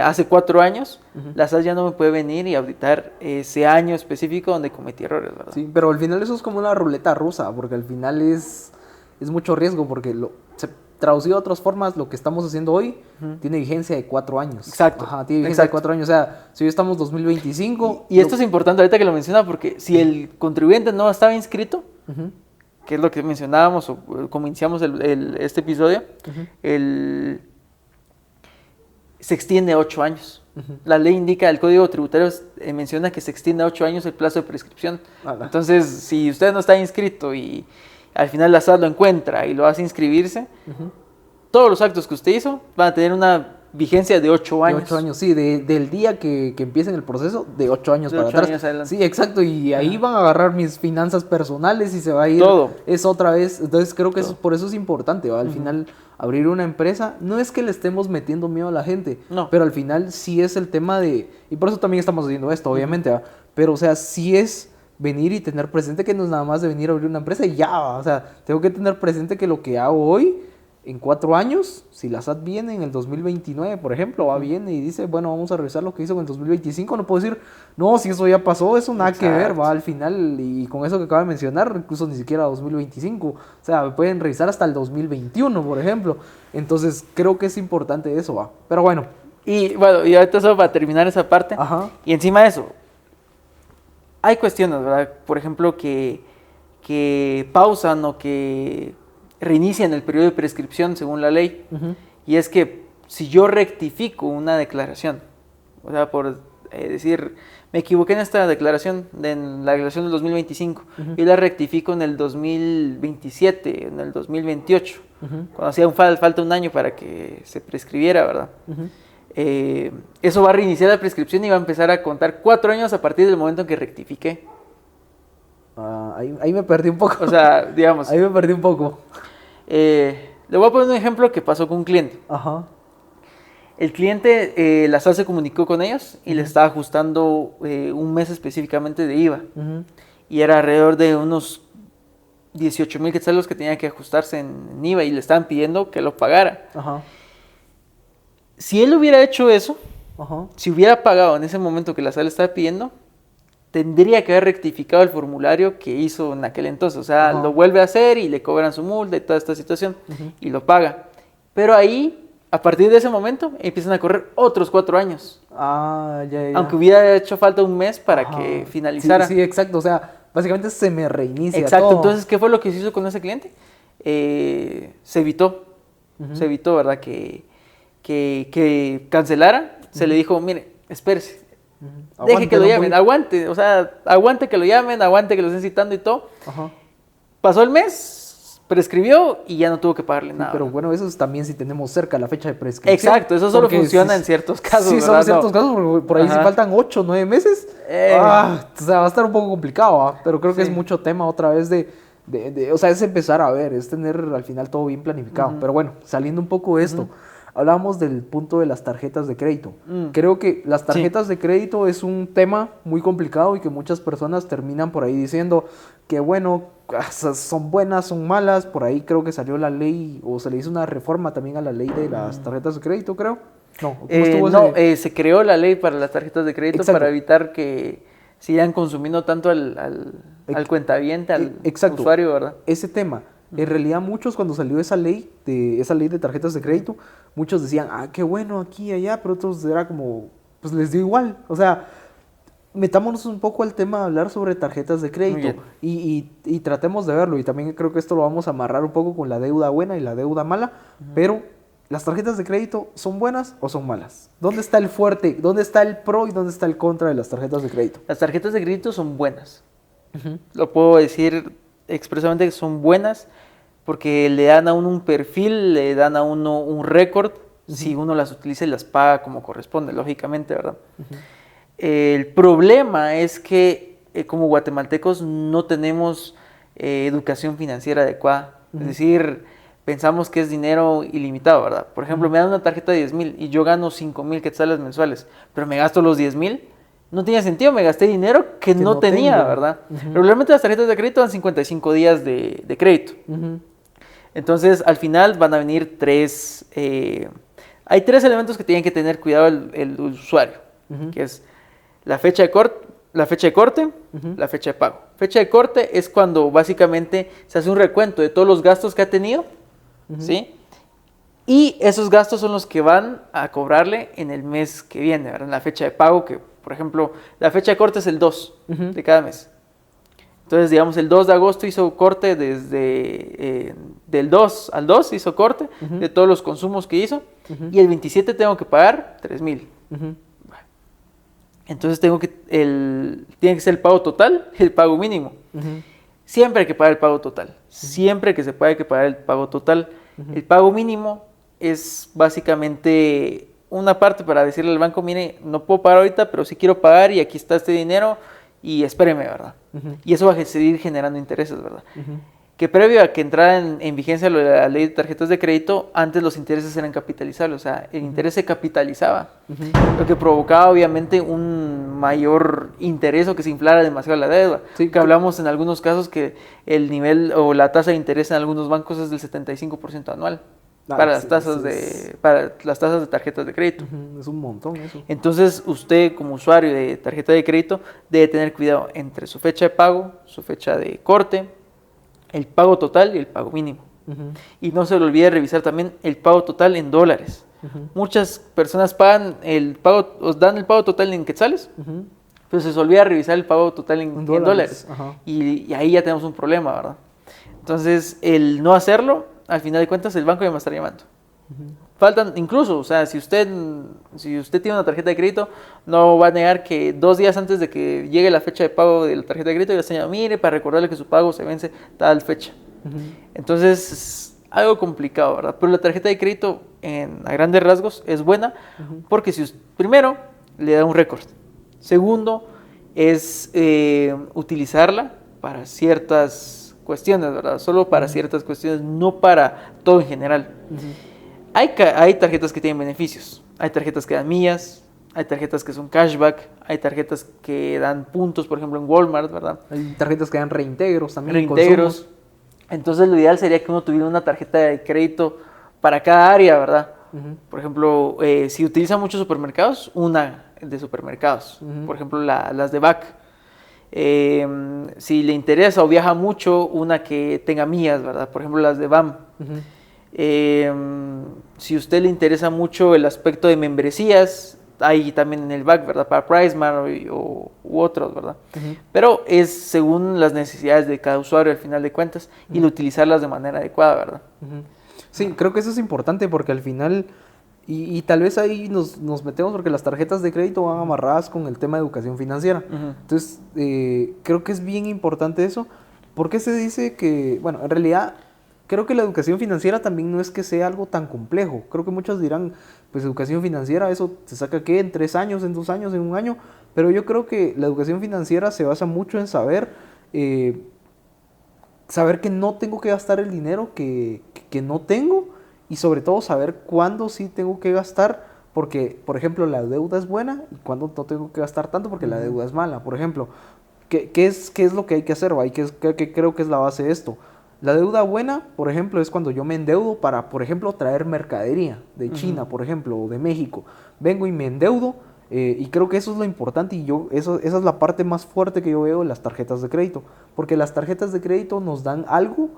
hace 4 años, la SAT ya no me puede venir y auditar ese año específico donde cometí errores, ¿verdad? Sí, pero al final eso es como una ruleta rusa, porque al final es mucho riesgo, porque traducido de otras formas, lo que estamos haciendo hoy tiene vigencia de 4 años. Exacto. Tiene vigencia de 4 años. O sea, si hoy estamos 2025... Y esto es importante ahorita que lo menciona, porque si el contribuyente no estaba inscrito, que es lo que mencionábamos o como iniciamos este episodio, se extiende 8 años. La ley indica, el Código Tributario menciona que se extiende a 8 años el plazo de prescripción. Entonces, si usted no está inscrito y al final la SAT lo encuentra y lo hace inscribirse, todos los actos que usted hizo van a tener una vigencia de 8 años. De 8 años, sí, del día que empiecen el proceso, de 8 años De para 8 atrás. años adelante. Sí, exacto, y ahí van a agarrar mis finanzas personales y se va a ir. Todo. Es otra vez, entonces creo que eso, por eso es importante, ¿va? Al final, abrir una empresa, no es que le estemos metiendo miedo a la gente, No. pero al final sí es el tema de, y por eso también estamos haciendo esto, obviamente, ¿va? Pero o sea, sí es venir y tener presente que no es nada más de venir a abrir una empresa y ya, ¿va? O sea, tengo que tener presente que lo que hago hoy, en 4 años, si la SAT viene en el 2029, por ejemplo, va bien y dice, bueno, vamos a revisar lo que hizo en el 2025, no puedo decir, no, si eso ya pasó, eso nada que ver, va al final, y con eso que acaba de mencionar, incluso ni siquiera 2025, o sea, pueden revisar hasta el 2021, por ejemplo, entonces creo que es importante eso, va, pero bueno. Y bueno, y ahorita solo para terminar esa parte, Ajá. y encima de eso, hay cuestiones, ¿verdad? Por ejemplo, que pausan o que reinician el periodo de prescripción según la ley. Y es que si yo rectifico una declaración, o sea, por decir, me equivoqué en esta declaración, en la declaración del 2025, y la rectifico en el 2027, en el 2028, cuando hacía falta un año para que se prescribiera, ¿verdad? Eso va a reiniciar la prescripción y va a empezar a contar 4 años a partir del momento en que rectifiqué. Ahí me perdí un poco. O sea, digamos... Ahí me perdí un poco. Le voy a poner un ejemplo que pasó con un cliente. Ajá. El cliente, la SAT se comunicó con ellos y le estaba ajustando un mes específicamente de IVA. Y era alrededor de unos 18,000 quetzales los que tenía que ajustarse en IVA y le estaban pidiendo que lo pagara. Ajá. Si él hubiera hecho eso, Ajá. si hubiera pagado en ese momento que la SAT le estaba pidiendo, tendría que haber rectificado el formulario que hizo en aquel entonces. O sea, lo vuelve a hacer y le cobran su multa y toda esta situación y lo paga. Pero ahí, a partir de ese momento, empiezan a correr otros 4 años. Ya. Aunque hubiera hecho falta un mes para que finalizara. Sí, exacto. O sea, básicamente se me reinicia Exacto. todo. Entonces, ¿qué fue lo que se hizo con ese cliente? Se evitó. Se evitó, ¿verdad? Que cancelara. Se le dijo, mire, espérese. Deje que lo llamen, aguante, o sea, aguante que lo llamen, aguante que lo estén citando y todo. Pasó el mes, prescribió y ya no tuvo que pagarle nada. Pero bueno, eso es también si tenemos cerca la fecha de prescripción. Exacto, eso solo funciona en ciertos casos. Sí, ¿verdad? solo en ciertos casos, porque por ahí si faltan 8, 9 meses, o sea, va a estar un poco complicado, ¿va? Pero creo que es mucho tema otra vez o sea, es empezar a ver, es tener al final todo bien planificado. Pero bueno, saliendo un poco de esto. Hablábamos del punto de las tarjetas de crédito. Creo que las tarjetas de crédito es un tema muy complicado y que muchas personas terminan por ahí diciendo que bueno, son buenas, son malas. Por ahí creo que salió la ley o se le hizo una reforma también a la ley de las tarjetas de crédito, creo. No, ¿cómo estuvo se creó la ley para las tarjetas de crédito. Exacto. Para evitar que sigan consumiendo tanto al cuentaviente, al usuario, ¿verdad? Ese tema. En realidad muchos cuando salió esa ley de tarjetas de crédito, muchos decían, qué bueno aquí y allá, pero otros era como, pues les dio igual. O sea, metámonos un poco al tema de hablar sobre tarjetas de crédito y tratemos de verlo. Y también creo que esto lo vamos a amarrar un poco con la deuda buena y la deuda mala, pero ¿las tarjetas de crédito son buenas o son malas? ¿Dónde está el fuerte? ¿Dónde está el pro y dónde está el contra de las tarjetas de crédito? Las tarjetas de crédito son buenas. Lo puedo decir expresamente que son buenas porque le dan a uno un perfil, le dan a uno un récord, si uno las utiliza y las paga como corresponde, lógicamente, ¿verdad? El problema es que como guatemaltecos no tenemos educación financiera adecuada, es decir, pensamos que es dinero ilimitado, ¿verdad? Por ejemplo, me dan una tarjeta de 10,000 y yo gano 5,000 quetzales mensuales, pero me gasto los 10,000. No tenía sentido, me gasté dinero que no tenía, tengo. ¿Verdad? Regularmente las tarjetas de crédito dan 55 días de crédito. Entonces, al final van a venir 3... hay 3 elementos que tienen que tener cuidado el usuario, que es la fecha de corte, la fecha de pago. Fecha de corte es cuando básicamente se hace un recuento de todos los gastos que ha tenido, ¿sí? Y esos gastos son los que van a cobrarle en el mes que viene, ¿verdad? En la fecha de pago que... Por ejemplo, la fecha de corte es el 2 de cada mes. Entonces, digamos, el 2 de agosto hizo corte desde... del 2 al 2 hizo corte de todos los consumos que hizo. Y el 27 tengo que pagar 3,000. Entonces, tiene que ser el pago total y el pago mínimo. siempre hay que pagar el pago total. Siempre que se pueda hay que pagar el pago total. El pago mínimo es básicamente una parte para decirle al banco, mire, no puedo pagar ahorita, pero sí quiero pagar y aquí está este dinero y espéreme, ¿verdad? Y eso va a seguir generando intereses, ¿verdad? Que previo a que entrara en vigencia la ley de tarjetas de crédito, antes los intereses eran capitalizables, o sea, el interés se capitalizaba, lo que provocaba obviamente un mayor interés o que se inflara demasiado la deuda. Sí, que hablamos en algunos casos que el nivel o la tasa de interés en algunos bancos es del 75% anual. Para las tasas de tarjetas de crédito. Es un montón eso. Entonces, usted como usuario de tarjeta de crédito debe tener cuidado entre su fecha de pago, su fecha de corte, el pago total y el pago mínimo. Y no se le olvide revisar también el pago total en dólares. Muchas personas pagan el pago, os dan el pago total en quetzales, pero se les olvida revisar el pago total en dólares. Y ahí ya tenemos un problema, ¿verdad? Entonces, el no hacerlo, al final de cuentas, el banco ya me está llamando. Faltan, incluso, o sea, si usted tiene una tarjeta de crédito, no va a negar que 2 días antes de que llegue la fecha de pago de la tarjeta de crédito, ya se llama, mire, para recordarle que su pago se vence tal fecha. Entonces, es algo complicado, ¿verdad? Pero la tarjeta de crédito, a grandes rasgos, es buena, porque primero, le da un récord. Segundo, es utilizarla para ciertas cuestiones, ¿verdad? Solo para ciertas cuestiones, no para todo en general. Hay tarjetas que tienen beneficios, hay tarjetas que dan millas, hay tarjetas que son cashback, hay tarjetas que dan puntos, por ejemplo en Walmart, ¿verdad? Hay tarjetas que dan reintegros también. Reintegros. Entonces lo ideal sería que uno tuviera una tarjeta de crédito para cada área, ¿verdad? Por ejemplo, si utiliza muchos supermercados, una de supermercados. Por ejemplo, las de BAC. Si le interesa o viaja mucho, una que tenga millas, ¿verdad? Por ejemplo, las de BAM. Si a usted le interesa mucho el aspecto de membresías, hay también en el BAC, ¿verdad? Para PriceMart u otros, ¿verdad? Pero es según las necesidades de cada usuario al final de cuentas y utilizarlas de manera adecuada, ¿verdad? Sí, creo que eso es importante porque al final, y tal vez ahí nos metemos porque las tarjetas de crédito van amarradas con el tema de educación financiera. Entonces, creo que es bien importante eso. ¿Por qué se dice que, bueno, en realidad, creo que la educación financiera también no es que sea algo tan complejo? Creo que muchos dirán, pues educación financiera, eso se saca ¿qué? En 3 años, en 2 años, en 1 año. Pero yo creo que la educación financiera se basa mucho en saber que no tengo que gastar el dinero que no tengo, y sobre todo saber cuándo sí tengo que gastar, porque, por ejemplo, la deuda es buena y cuándo no tengo que gastar tanto porque la deuda es mala. Por ejemplo, ¿qué es lo que hay que hacer? ¿Qué creo que es la base de esto? La deuda buena, por ejemplo, es cuando yo me endeudo para, por ejemplo, traer mercadería de China, por ejemplo, o de México. Vengo y me endeudo, y creo que eso es lo importante, y esa es la parte más fuerte que yo veo en las tarjetas de crédito, porque las tarjetas de crédito nos dan algo,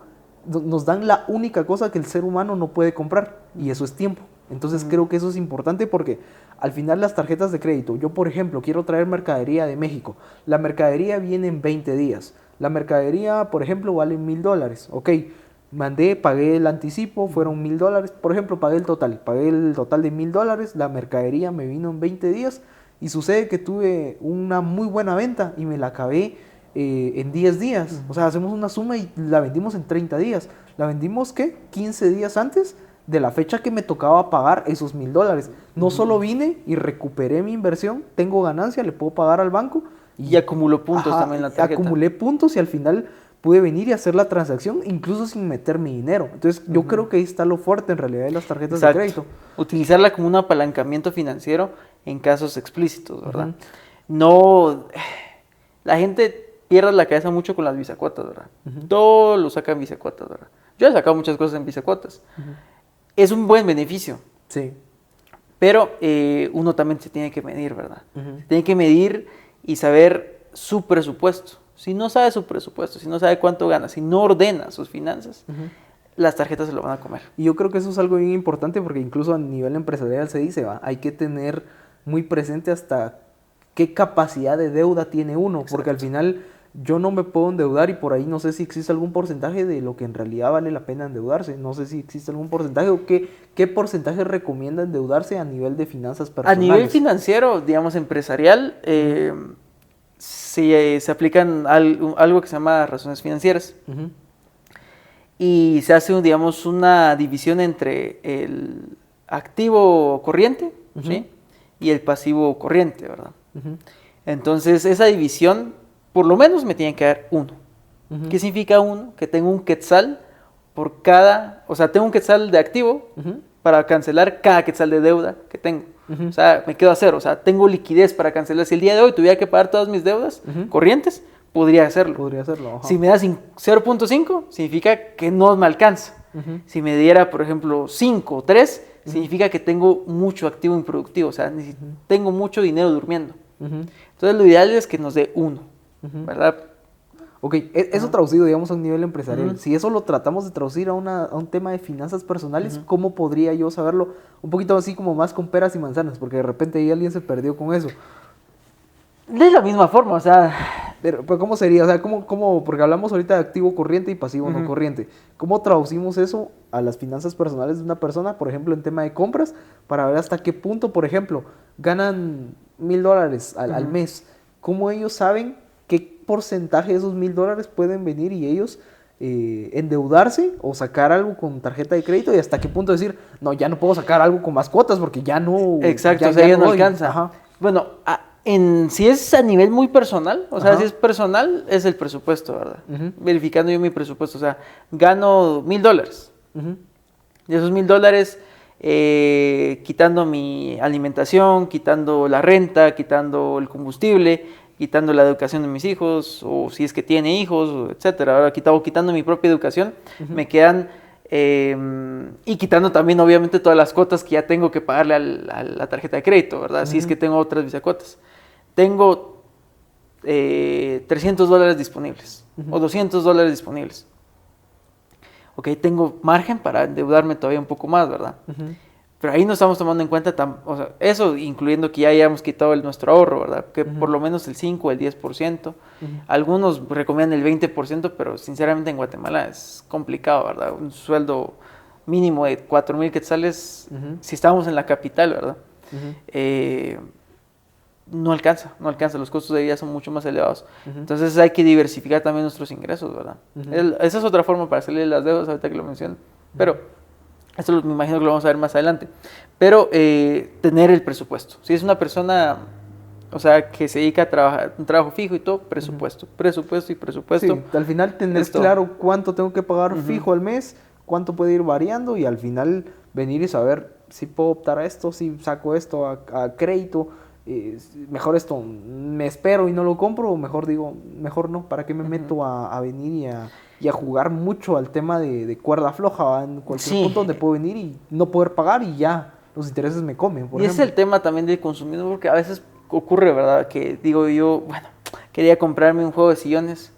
nos dan la única cosa que el ser humano no puede comprar, y eso es tiempo. Entonces creo que eso es importante porque al final las tarjetas de crédito, yo por ejemplo quiero traer mercadería de México, la mercadería viene en 20 días, la mercadería por ejemplo vale $1,000, ok, pagué el anticipo, fueron $1,000, por ejemplo pagué el total de $1,000, la mercadería me vino en 20 días y sucede que tuve una muy buena venta y me la acabé en 10 días, o sea, hacemos una suma y la vendimos en 30 días, la vendimos, ¿qué? 15 días antes de la fecha que me tocaba pagar esos $1,000, no solo vine y recuperé mi inversión, tengo ganancia, le puedo pagar al banco, y acumuló puntos también en la tarjeta. Acumulé puntos y al final pude venir y hacer la transacción incluso sin meter mi dinero. Entonces yo creo que ahí está lo fuerte en realidad de las tarjetas de crédito. Utilizarla como un apalancamiento financiero en casos explícitos, ¿verdad? No, la gente pierde la cabeza mucho con las bisacuotas, ¿verdad? Todo lo saca en bisacuotas, ¿verdad? Yo he sacado muchas cosas en bisacuotas. Es un buen beneficio. Sí. Pero uno también se tiene que medir, ¿verdad? Se tiene que medir y saber su presupuesto. Si no sabe su presupuesto, si no sabe cuánto gana, si no ordena sus finanzas, las tarjetas se lo van a comer. Y yo creo que eso es algo bien importante porque incluso a nivel empresarial se dice, hay que tener muy presente hasta qué capacidad de deuda tiene uno. Exacto. Porque al final yo no me puedo endeudar y por ahí no sé si existe algún porcentaje de lo que en realidad vale la pena endeudarse. No sé si existe algún porcentaje o qué porcentaje recomienda endeudarse a nivel de finanzas personales. A nivel financiero, digamos empresarial, se aplican algo que se llama razones financieras. Y se hace, digamos, una división entre el activo corriente, ¿sí? Y el pasivo corriente, ¿verdad? Entonces, esa división, por lo menos me tiene que dar 1. ¿Qué significa 1? Que tengo un quetzal por cada, o sea, tengo un quetzal de activo para cancelar cada quetzal de deuda que tengo. O sea, me quedo a 0, o sea, tengo liquidez para cancelar. Si el día de hoy tuviera que pagar todas mis deudas corrientes, podría hacerlo. Ajá. Si me das 0.5, significa que no me alcanza. Si me diera, por ejemplo, 5 o 3, significa que tengo mucho activo improductivo, o sea, tengo mucho dinero durmiendo. Entonces, lo ideal es que nos dé 1, ¿verdad? Ok, eso traducido, digamos, a un nivel empresarial. Si eso lo tratamos de traducir a un tema de finanzas personales, ¿cómo podría yo saberlo? Un poquito así como más con peras y manzanas, porque de repente ahí alguien se perdió con eso. De la misma forma, o sea... Pero ¿cómo sería? O sea, ¿cómo? Porque hablamos ahorita de activo corriente y pasivo no corriente. ¿Cómo traducimos eso a las finanzas personales de una persona, por ejemplo, en tema de compras, para ver hasta qué punto, por ejemplo, ganan $1,000 al mes? ¿Cómo ellos saben qué porcentaje de esos $1,000 pueden venir y ellos endeudarse o sacar algo con tarjeta de crédito? Y hasta qué punto decir, no, ya no puedo sacar algo con mascotas porque ya no... Exacto, o sea, ya no alcanza. Ajá. Bueno, si es a nivel muy personal, o sea, si es personal, es el presupuesto, ¿verdad? Verificando yo mi presupuesto, o sea, gano $1,000. De esos $1,000, quitando mi alimentación, quitando la renta, quitando el combustible, quitando la educación de mis hijos, o si es que tiene hijos, etcétera. Ahora quitando mi propia educación, me quedan... y quitando también, obviamente, todas las cuotas que ya tengo que pagarle a la tarjeta de crédito, ¿verdad? Si es que tengo otras visacuotas. Tengo $300 disponibles o $200 disponibles. Ok, tengo margen para endeudarme todavía un poco más, ¿verdad? Pero ahí no estamos tomando en cuenta, o sea, eso incluyendo que ya hayamos quitado nuestro ahorro, ¿verdad? Que por lo menos el 5 o el 10%. Algunos recomiendan el 20%, pero sinceramente en Guatemala es complicado, ¿verdad? Un sueldo mínimo de 4,000 quetzales, si estamos en la capital, ¿verdad? No alcanza, los costos de vida son mucho más elevados. Entonces hay que diversificar también nuestros ingresos, ¿verdad? Esa es otra forma para salir de las deudas, ahorita que lo menciono. Pero esto me imagino que lo vamos a ver más adelante. Pero tener el presupuesto. Si es una persona, o sea, que se dedica a trabajar, un trabajo fijo y todo, presupuesto y presupuesto. Sí, al final tener claro cuánto tengo que pagar fijo al mes, cuánto puede ir variando y al final venir y saber si puedo optar a esto, si saco esto a crédito. Mejor esto me espero y no lo compro, o mejor digo, mejor no, ¿para qué me meto a venir y a jugar mucho al tema de cuerda floja? ¿Va? En cualquier punto donde puedo venir y no poder pagar y ya los intereses me comen, por ejemplo. Es el tema también del consumismo, porque a veces ocurre, ¿verdad? Que digo yo, bueno, quería comprarme un juego de sillones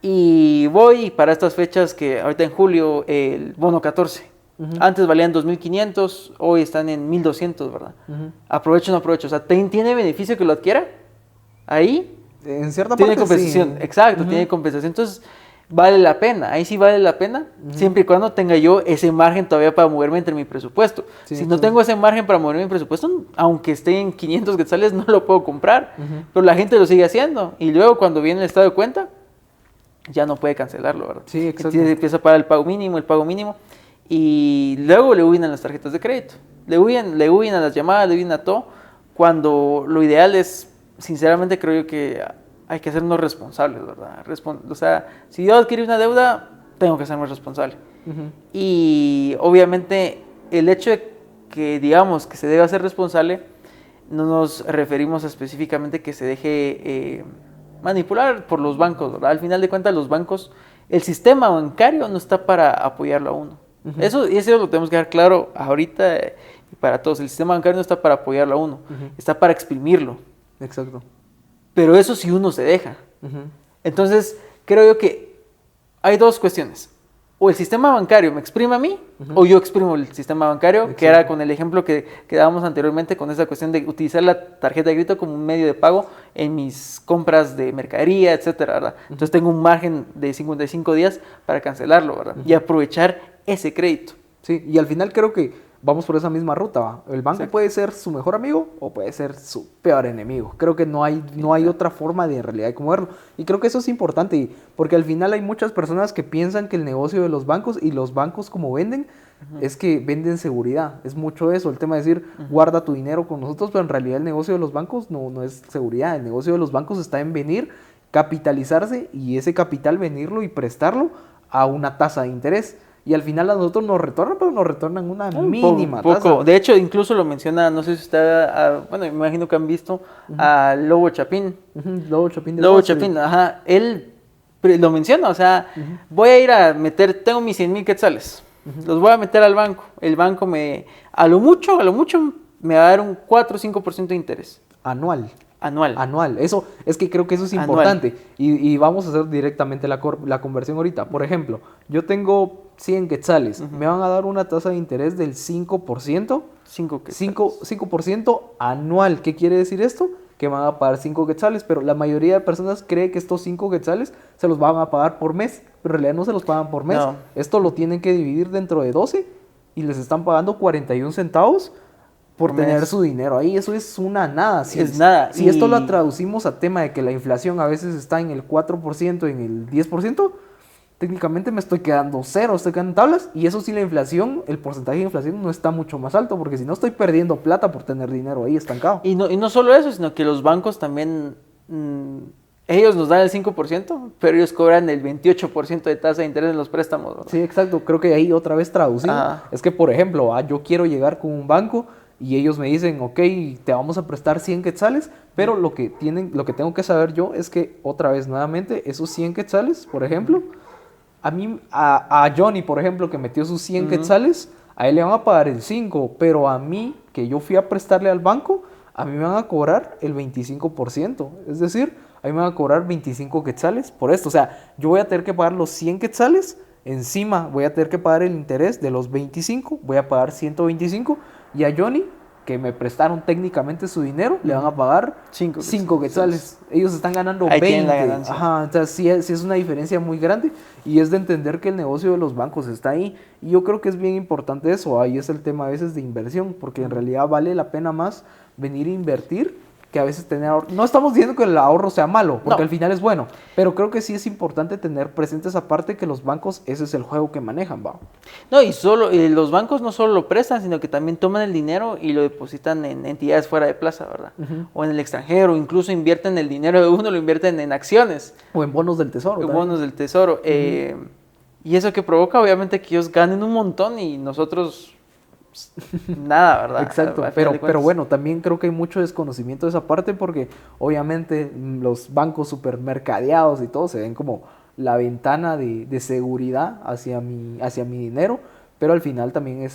y voy para estas fechas que ahorita en julio, el bono 14. Antes valían 2,500, hoy están en 1,200, ¿verdad? Aprovecho o no aprovecho. O sea, ¿tiene beneficio que lo adquiera? Ahí. En cierta tiene parte compensación. Sí. Exacto, tiene compensación. Entonces, vale la pena. Ahí sí vale la pena, siempre y cuando tenga yo ese margen todavía para moverme entre mi presupuesto. Sí, si no tengo ese margen para moverme en mi presupuesto, aunque esté en 500 quetzales, no lo puedo comprar. Pero la gente lo sigue haciendo. Y luego, cuando viene el estado de cuenta, ya no puede cancelarlo, ¿verdad? Sí, exacto. Empieza a pagar el pago mínimo. Y luego le huyen a las tarjetas de crédito, le huyen a las llamadas, le huyen a todo, cuando lo ideal es, sinceramente creo yo que hay que hacernos responsables, ¿verdad? O sea, si yo adquirí una deuda, tengo que hacerme responsable. Y obviamente el hecho de que digamos que se debe hacer responsable, no nos referimos a específicamente que se deje manipular por los bancos, ¿verdad? Al final de cuentas los bancos, el sistema bancario no está para apoyarlo a uno. Eso lo tenemos que dejar claro ahorita y para todos. El sistema bancario no está para apoyarlo a uno, está para exprimirlo. Exacto. Pero eso si uno se deja. Entonces, creo yo que hay dos cuestiones. O el sistema bancario me exprime a mí, o yo exprimo el sistema bancario, exacto, que era con el ejemplo que dábamos anteriormente, con esa cuestión de utilizar la tarjeta de crédito como un medio de pago en mis compras de mercadería, etcétera, ¿verdad? Entonces tengo un margen de 55 días para cancelarlo, ¿verdad? Y aprovechar ese crédito. Sí, y al final creo que vamos por esa misma ruta, ¿va? El banco puede ser su mejor amigo o puede ser su peor enemigo. Creo que no hay otra forma de en realidad de cómo verlo. Y creo que eso es importante, porque al final hay muchas personas que piensan que el negocio de los bancos y los bancos como venden, es que venden seguridad. Es mucho eso, el tema de decir, guarda tu dinero con nosotros, pero en realidad el negocio de los bancos no es seguridad. El negocio de los bancos está en venir, capitalizarse y ese capital venirlo y prestarlo a una tasa de interés. Y al final a nosotros nos retornan, pero nos retornan una mínima tasa. De hecho, incluso lo menciona, no sé si está, bueno, me imagino que han visto a Lobo Chapín. Lobo Chapín. Lobo Chapín, ajá. Él lo menciona, o sea, voy a ir a meter, tengo mis 100,000 quetzales, los voy a meter al banco. El banco a lo mucho, me va a dar un 4 o 5% de interés. Anual. Anual. Eso, es que creo que eso es importante. Y vamos a hacer directamente la conversión ahorita. Por ejemplo, yo tengo 100 quetzales. Me van a dar una tasa de interés del 5%. 5% anual. ¿Qué quiere decir esto? Que van a pagar 5 quetzales. Pero la mayoría de personas cree que estos 5 quetzales se los van a pagar por mes. Pero en realidad no se los pagan por mes. No. Esto lo tienen que dividir dentro de 12 y les están pagando 41 centavos por tener su dinero ahí. Eso es una nada. Si esto lo traducimos a tema de que la inflación a veces está en el 4%, en el 10%, técnicamente me estoy quedando cero, estoy quedando en tablas. Y eso sí, la inflación, el porcentaje de inflación no está mucho más alto, porque si no estoy perdiendo plata por tener dinero ahí estancado. Y no solo eso, sino que los bancos también, ellos nos dan el 5%, pero ellos cobran el 28% de tasa de interés en los préstamos, ¿verdad? Sí, exacto. Creo que ahí otra vez traducido. Es que, por ejemplo, yo quiero llegar con un banco y ellos me dicen, ok, te vamos a prestar 100 quetzales, pero lo que tengo que saber yo es que, otra vez, nuevamente, esos 100 quetzales, por ejemplo, a Johnny, por ejemplo, que metió sus 100 quetzales, a él le van a pagar el 5, pero a mí, que yo fui a prestarle al banco, a mí me van a cobrar el 25%, es decir, a mí me van a cobrar 25 quetzales por esto. O sea, yo voy a tener que pagar los 100 quetzales, encima voy a tener que pagar el interés de los 25, voy a pagar 125, y a Johnny, que me prestaron técnicamente su dinero, le van a pagar 5 quetzales. Ellos están ganando 20. La ganancia. Ajá, entonces sí es una diferencia muy grande, y es de entender que el negocio de los bancos está ahí. Y yo creo que es bien importante eso. Ahí es el tema a veces de inversión, porque en realidad vale la pena más venir a invertir que a veces tener ahorro. No estamos diciendo que el ahorro sea malo, porque al final es bueno, pero creo que sí es importante tener presente esa parte, que los bancos, ese es el juego que manejan, ¿va? No, y los bancos no solo lo prestan, sino que también toman el dinero y lo depositan en entidades fuera de plaza, ¿verdad? O en el extranjero, incluso invierten el dinero de uno, lo invierten en acciones. O en bonos del tesoro. En bonos del tesoro. Y eso que provoca, obviamente, que ellos ganen un montón y nosotros nada, ¿verdad? Exacto, pero bueno, también creo que hay mucho desconocimiento de esa parte, porque obviamente los bancos supermercadeados y todo se ven como la ventana de seguridad hacia mi dinero, pero al final también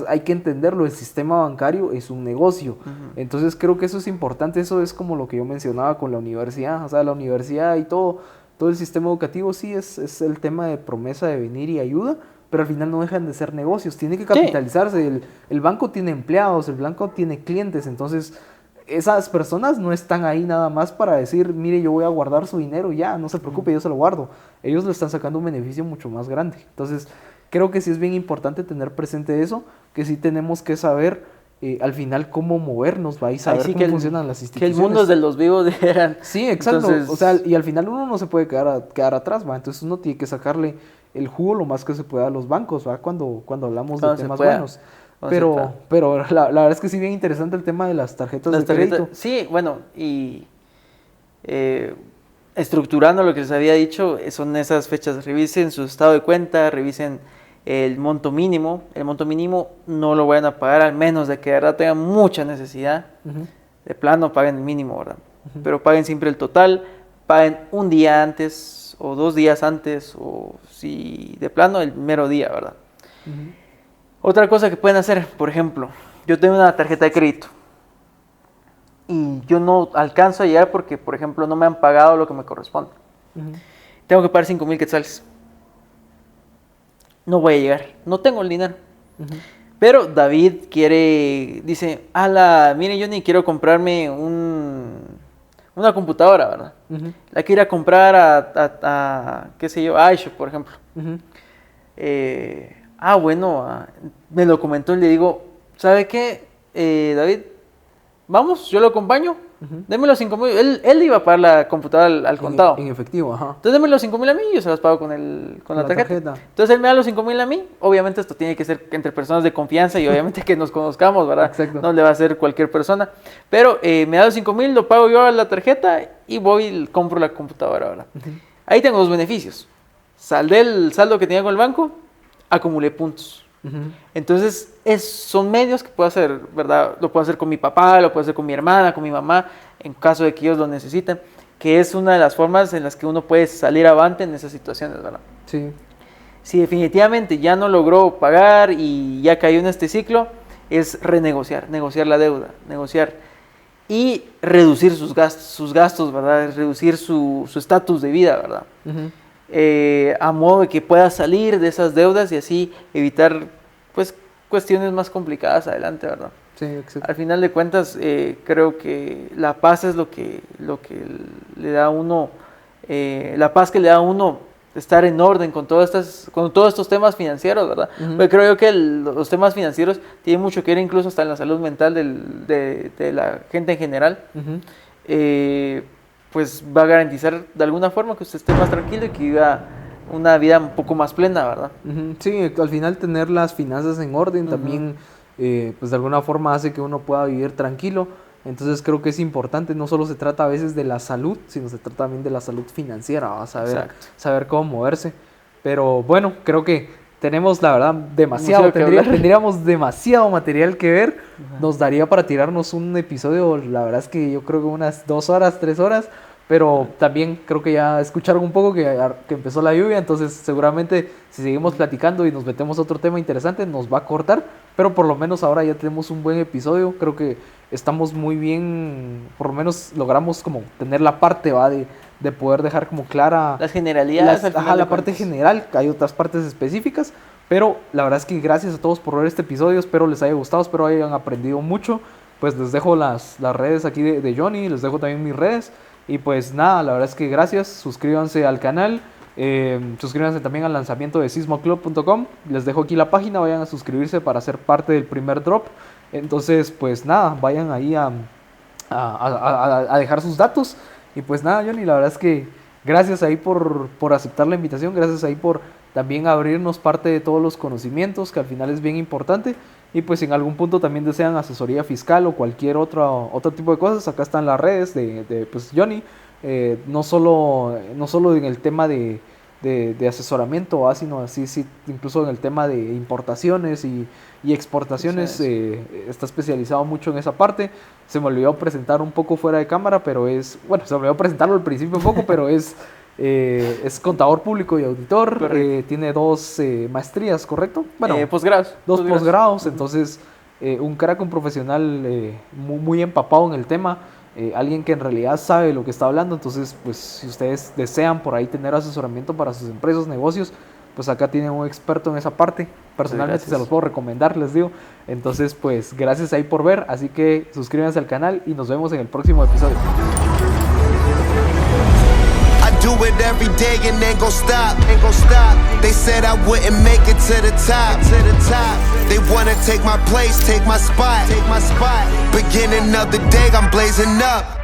hay que entenderlo, el sistema bancario es un negocio. Entonces creo que eso es importante. Eso es como lo que yo mencionaba con la universidad. O sea, la universidad y todo el sistema educativo sí es el tema de promesa de venir y ayuda, pero al final no dejan de ser negocios, tiene que capitalizarse. Sí. El banco tiene empleados, el banco tiene clientes, entonces esas personas no están ahí nada más para decir, mire, yo voy a guardar su dinero, ya, no se preocupe, yo se lo guardo. Ellos le están sacando un beneficio mucho más grande. Entonces, creo que sí es bien importante tener presente eso, que sí tenemos que saber al final cómo movernos, y saber cómo funcionan las instituciones. Que el mundo es de los vivos eran. Sí, exacto. Entonces, o sea, y al final uno no se puede quedar atrás, ¿va? Entonces uno tiene que sacarle el jugo lo más que se pueda a los bancos, ¿va? Cuando hablamos de temas buenos. Pero la verdad es que sí, bien interesante el tema de las tarjetas de crédito. Sí, bueno, y estructurando lo que les había dicho, son esas fechas. Revisen su estado de cuenta, revisen el monto mínimo. El monto mínimo no lo vayan a pagar, al menos de que de verdad tengan mucha necesidad. De plano paguen el mínimo, ¿verdad? Pero paguen siempre el total, paguen un día antes o 2 días antes, o si de plano el mero día, ¿verdad? Otra cosa que pueden hacer, por ejemplo, yo tengo una tarjeta de crédito y yo no alcanzo a llegar porque, por ejemplo, no me han pagado lo que me corresponde. Tengo que pagar 5,000 quetzales. No voy a llegar, no tengo el dinero. Pero David dice, mire, yo ni quiero comprarme una computadora, ¿verdad? La quiero ir a comprar a qué sé yo, a iShop, por ejemplo. Bueno, me lo comentó y le digo, ¿sabe qué, David? Vamos, yo lo acompaño. Deme los 5,000. Él iba a pagar la computadora al contado. En efectivo, ajá. Entonces deme los 5,000 a mí y yo se los pago con la tarjeta. Entonces él me da los 5,000 a mí. Obviamente esto tiene que ser entre personas de confianza y obviamente que nos conozcamos, ¿verdad? Exacto. No le va a hacer cualquier persona. Pero me da los 5,000, lo pago yo a la tarjeta y voy y compro la computadora, ¿verdad? Ahí tengo dos beneficios. Saldé el saldo que tenía con el banco, acumulé puntos. Entonces son medios que puedo hacer, ¿verdad? Lo puedo hacer con mi papá, lo puedo hacer con mi hermana, con mi mamá, en caso de que ellos lo necesiten, que es una de las formas en las que uno puede salir avante en esas situaciones, ¿verdad? Sí. Si definitivamente ya no logró pagar y ya cayó en este ciclo, es renegociar, negociar la deuda, negociar y reducir sus gastos, ¿verdad? Reducir su estatus de vida, ¿verdad? A modo de que pueda salir de esas deudas y así evitar pues cuestiones más complicadas adelante, ¿verdad? Sí, exacto. Al final de cuentas creo que la paz es lo que le da a uno, la paz que le da a uno estar en orden con todos estos temas financieros, ¿verdad? Porque creo yo que los temas financieros tienen mucho que ver incluso hasta en la salud mental de la gente en general. Pues va a garantizar de alguna forma que usted esté más tranquilo y que viva una vida un poco más plena, ¿verdad? Sí, al final tener las finanzas en orden también, pues de alguna forma hace que uno pueda vivir tranquilo. Entonces creo que es importante, no solo se trata a veces de la salud, sino se trata también de la salud financiera, ¿va? Saber cómo moverse. Pero bueno, creo que tenemos, la verdad, tendríamos demasiado material que ver. Nos daría para tirarnos un episodio, la verdad es que yo creo que unas 2 horas, 3 horas. Pero también creo que ya escucharon un poco que empezó la lluvia, entonces seguramente si seguimos platicando y nos metemos a otro tema interesante nos va a cortar, pero por lo menos ahora ya tenemos un buen episodio. Creo que estamos muy bien, por lo menos logramos como tener la parte, ¿va? De poder dejar como clara las generalidades, la parte general. Hay otras partes específicas, pero la verdad es que gracias a todos por ver este episodio, espero les haya gustado, espero hayan aprendido mucho. Pues les dejo las redes aquí de Johnny, les dejo también mis redes. Y pues nada, la verdad es que gracias, suscríbanse al canal, suscríbanse también al lanzamiento de sismoclub.com. Les dejo aquí la página, vayan a suscribirse para ser parte del primer drop. Entonces pues nada, vayan ahí a dejar sus datos. Y pues nada, Johnny, la verdad es que gracias ahí por aceptar la invitación, gracias ahí por también abrirnos parte de todos los conocimientos, que al final es bien importante. Y pues si en algún punto también desean asesoría fiscal o cualquier otro tipo de cosas, acá están las redes de pues Johnny. No solo en el tema de asesoramiento, sino así sí, incluso en el tema de importaciones y exportaciones. Está especializado mucho en esa parte. Se me olvidó presentar un poco fuera de cámara, pero se me olvidó presentarlo al principio un poco, pero es contador público y auditor. Tiene 2 maestrías, ¿correcto? Bueno, posgrados. 2 posgrados. Entonces un crack, un profesional muy empapado en el tema, alguien que en realidad sabe lo que está hablando. Entonces pues si ustedes desean por ahí tener asesoramiento para sus empresas, negocios, pues acá tienen un experto en esa parte. Personalmente se los puedo recomendar, les digo. Entonces pues gracias ahí por ver, así que suscríbanse al canal y nos vemos en el próximo episodio. Do it every day and ain't gon' stop. They said I wouldn't make it to the top. They wanna take my place, take my spot. Beginning of the day, I'm blazing up.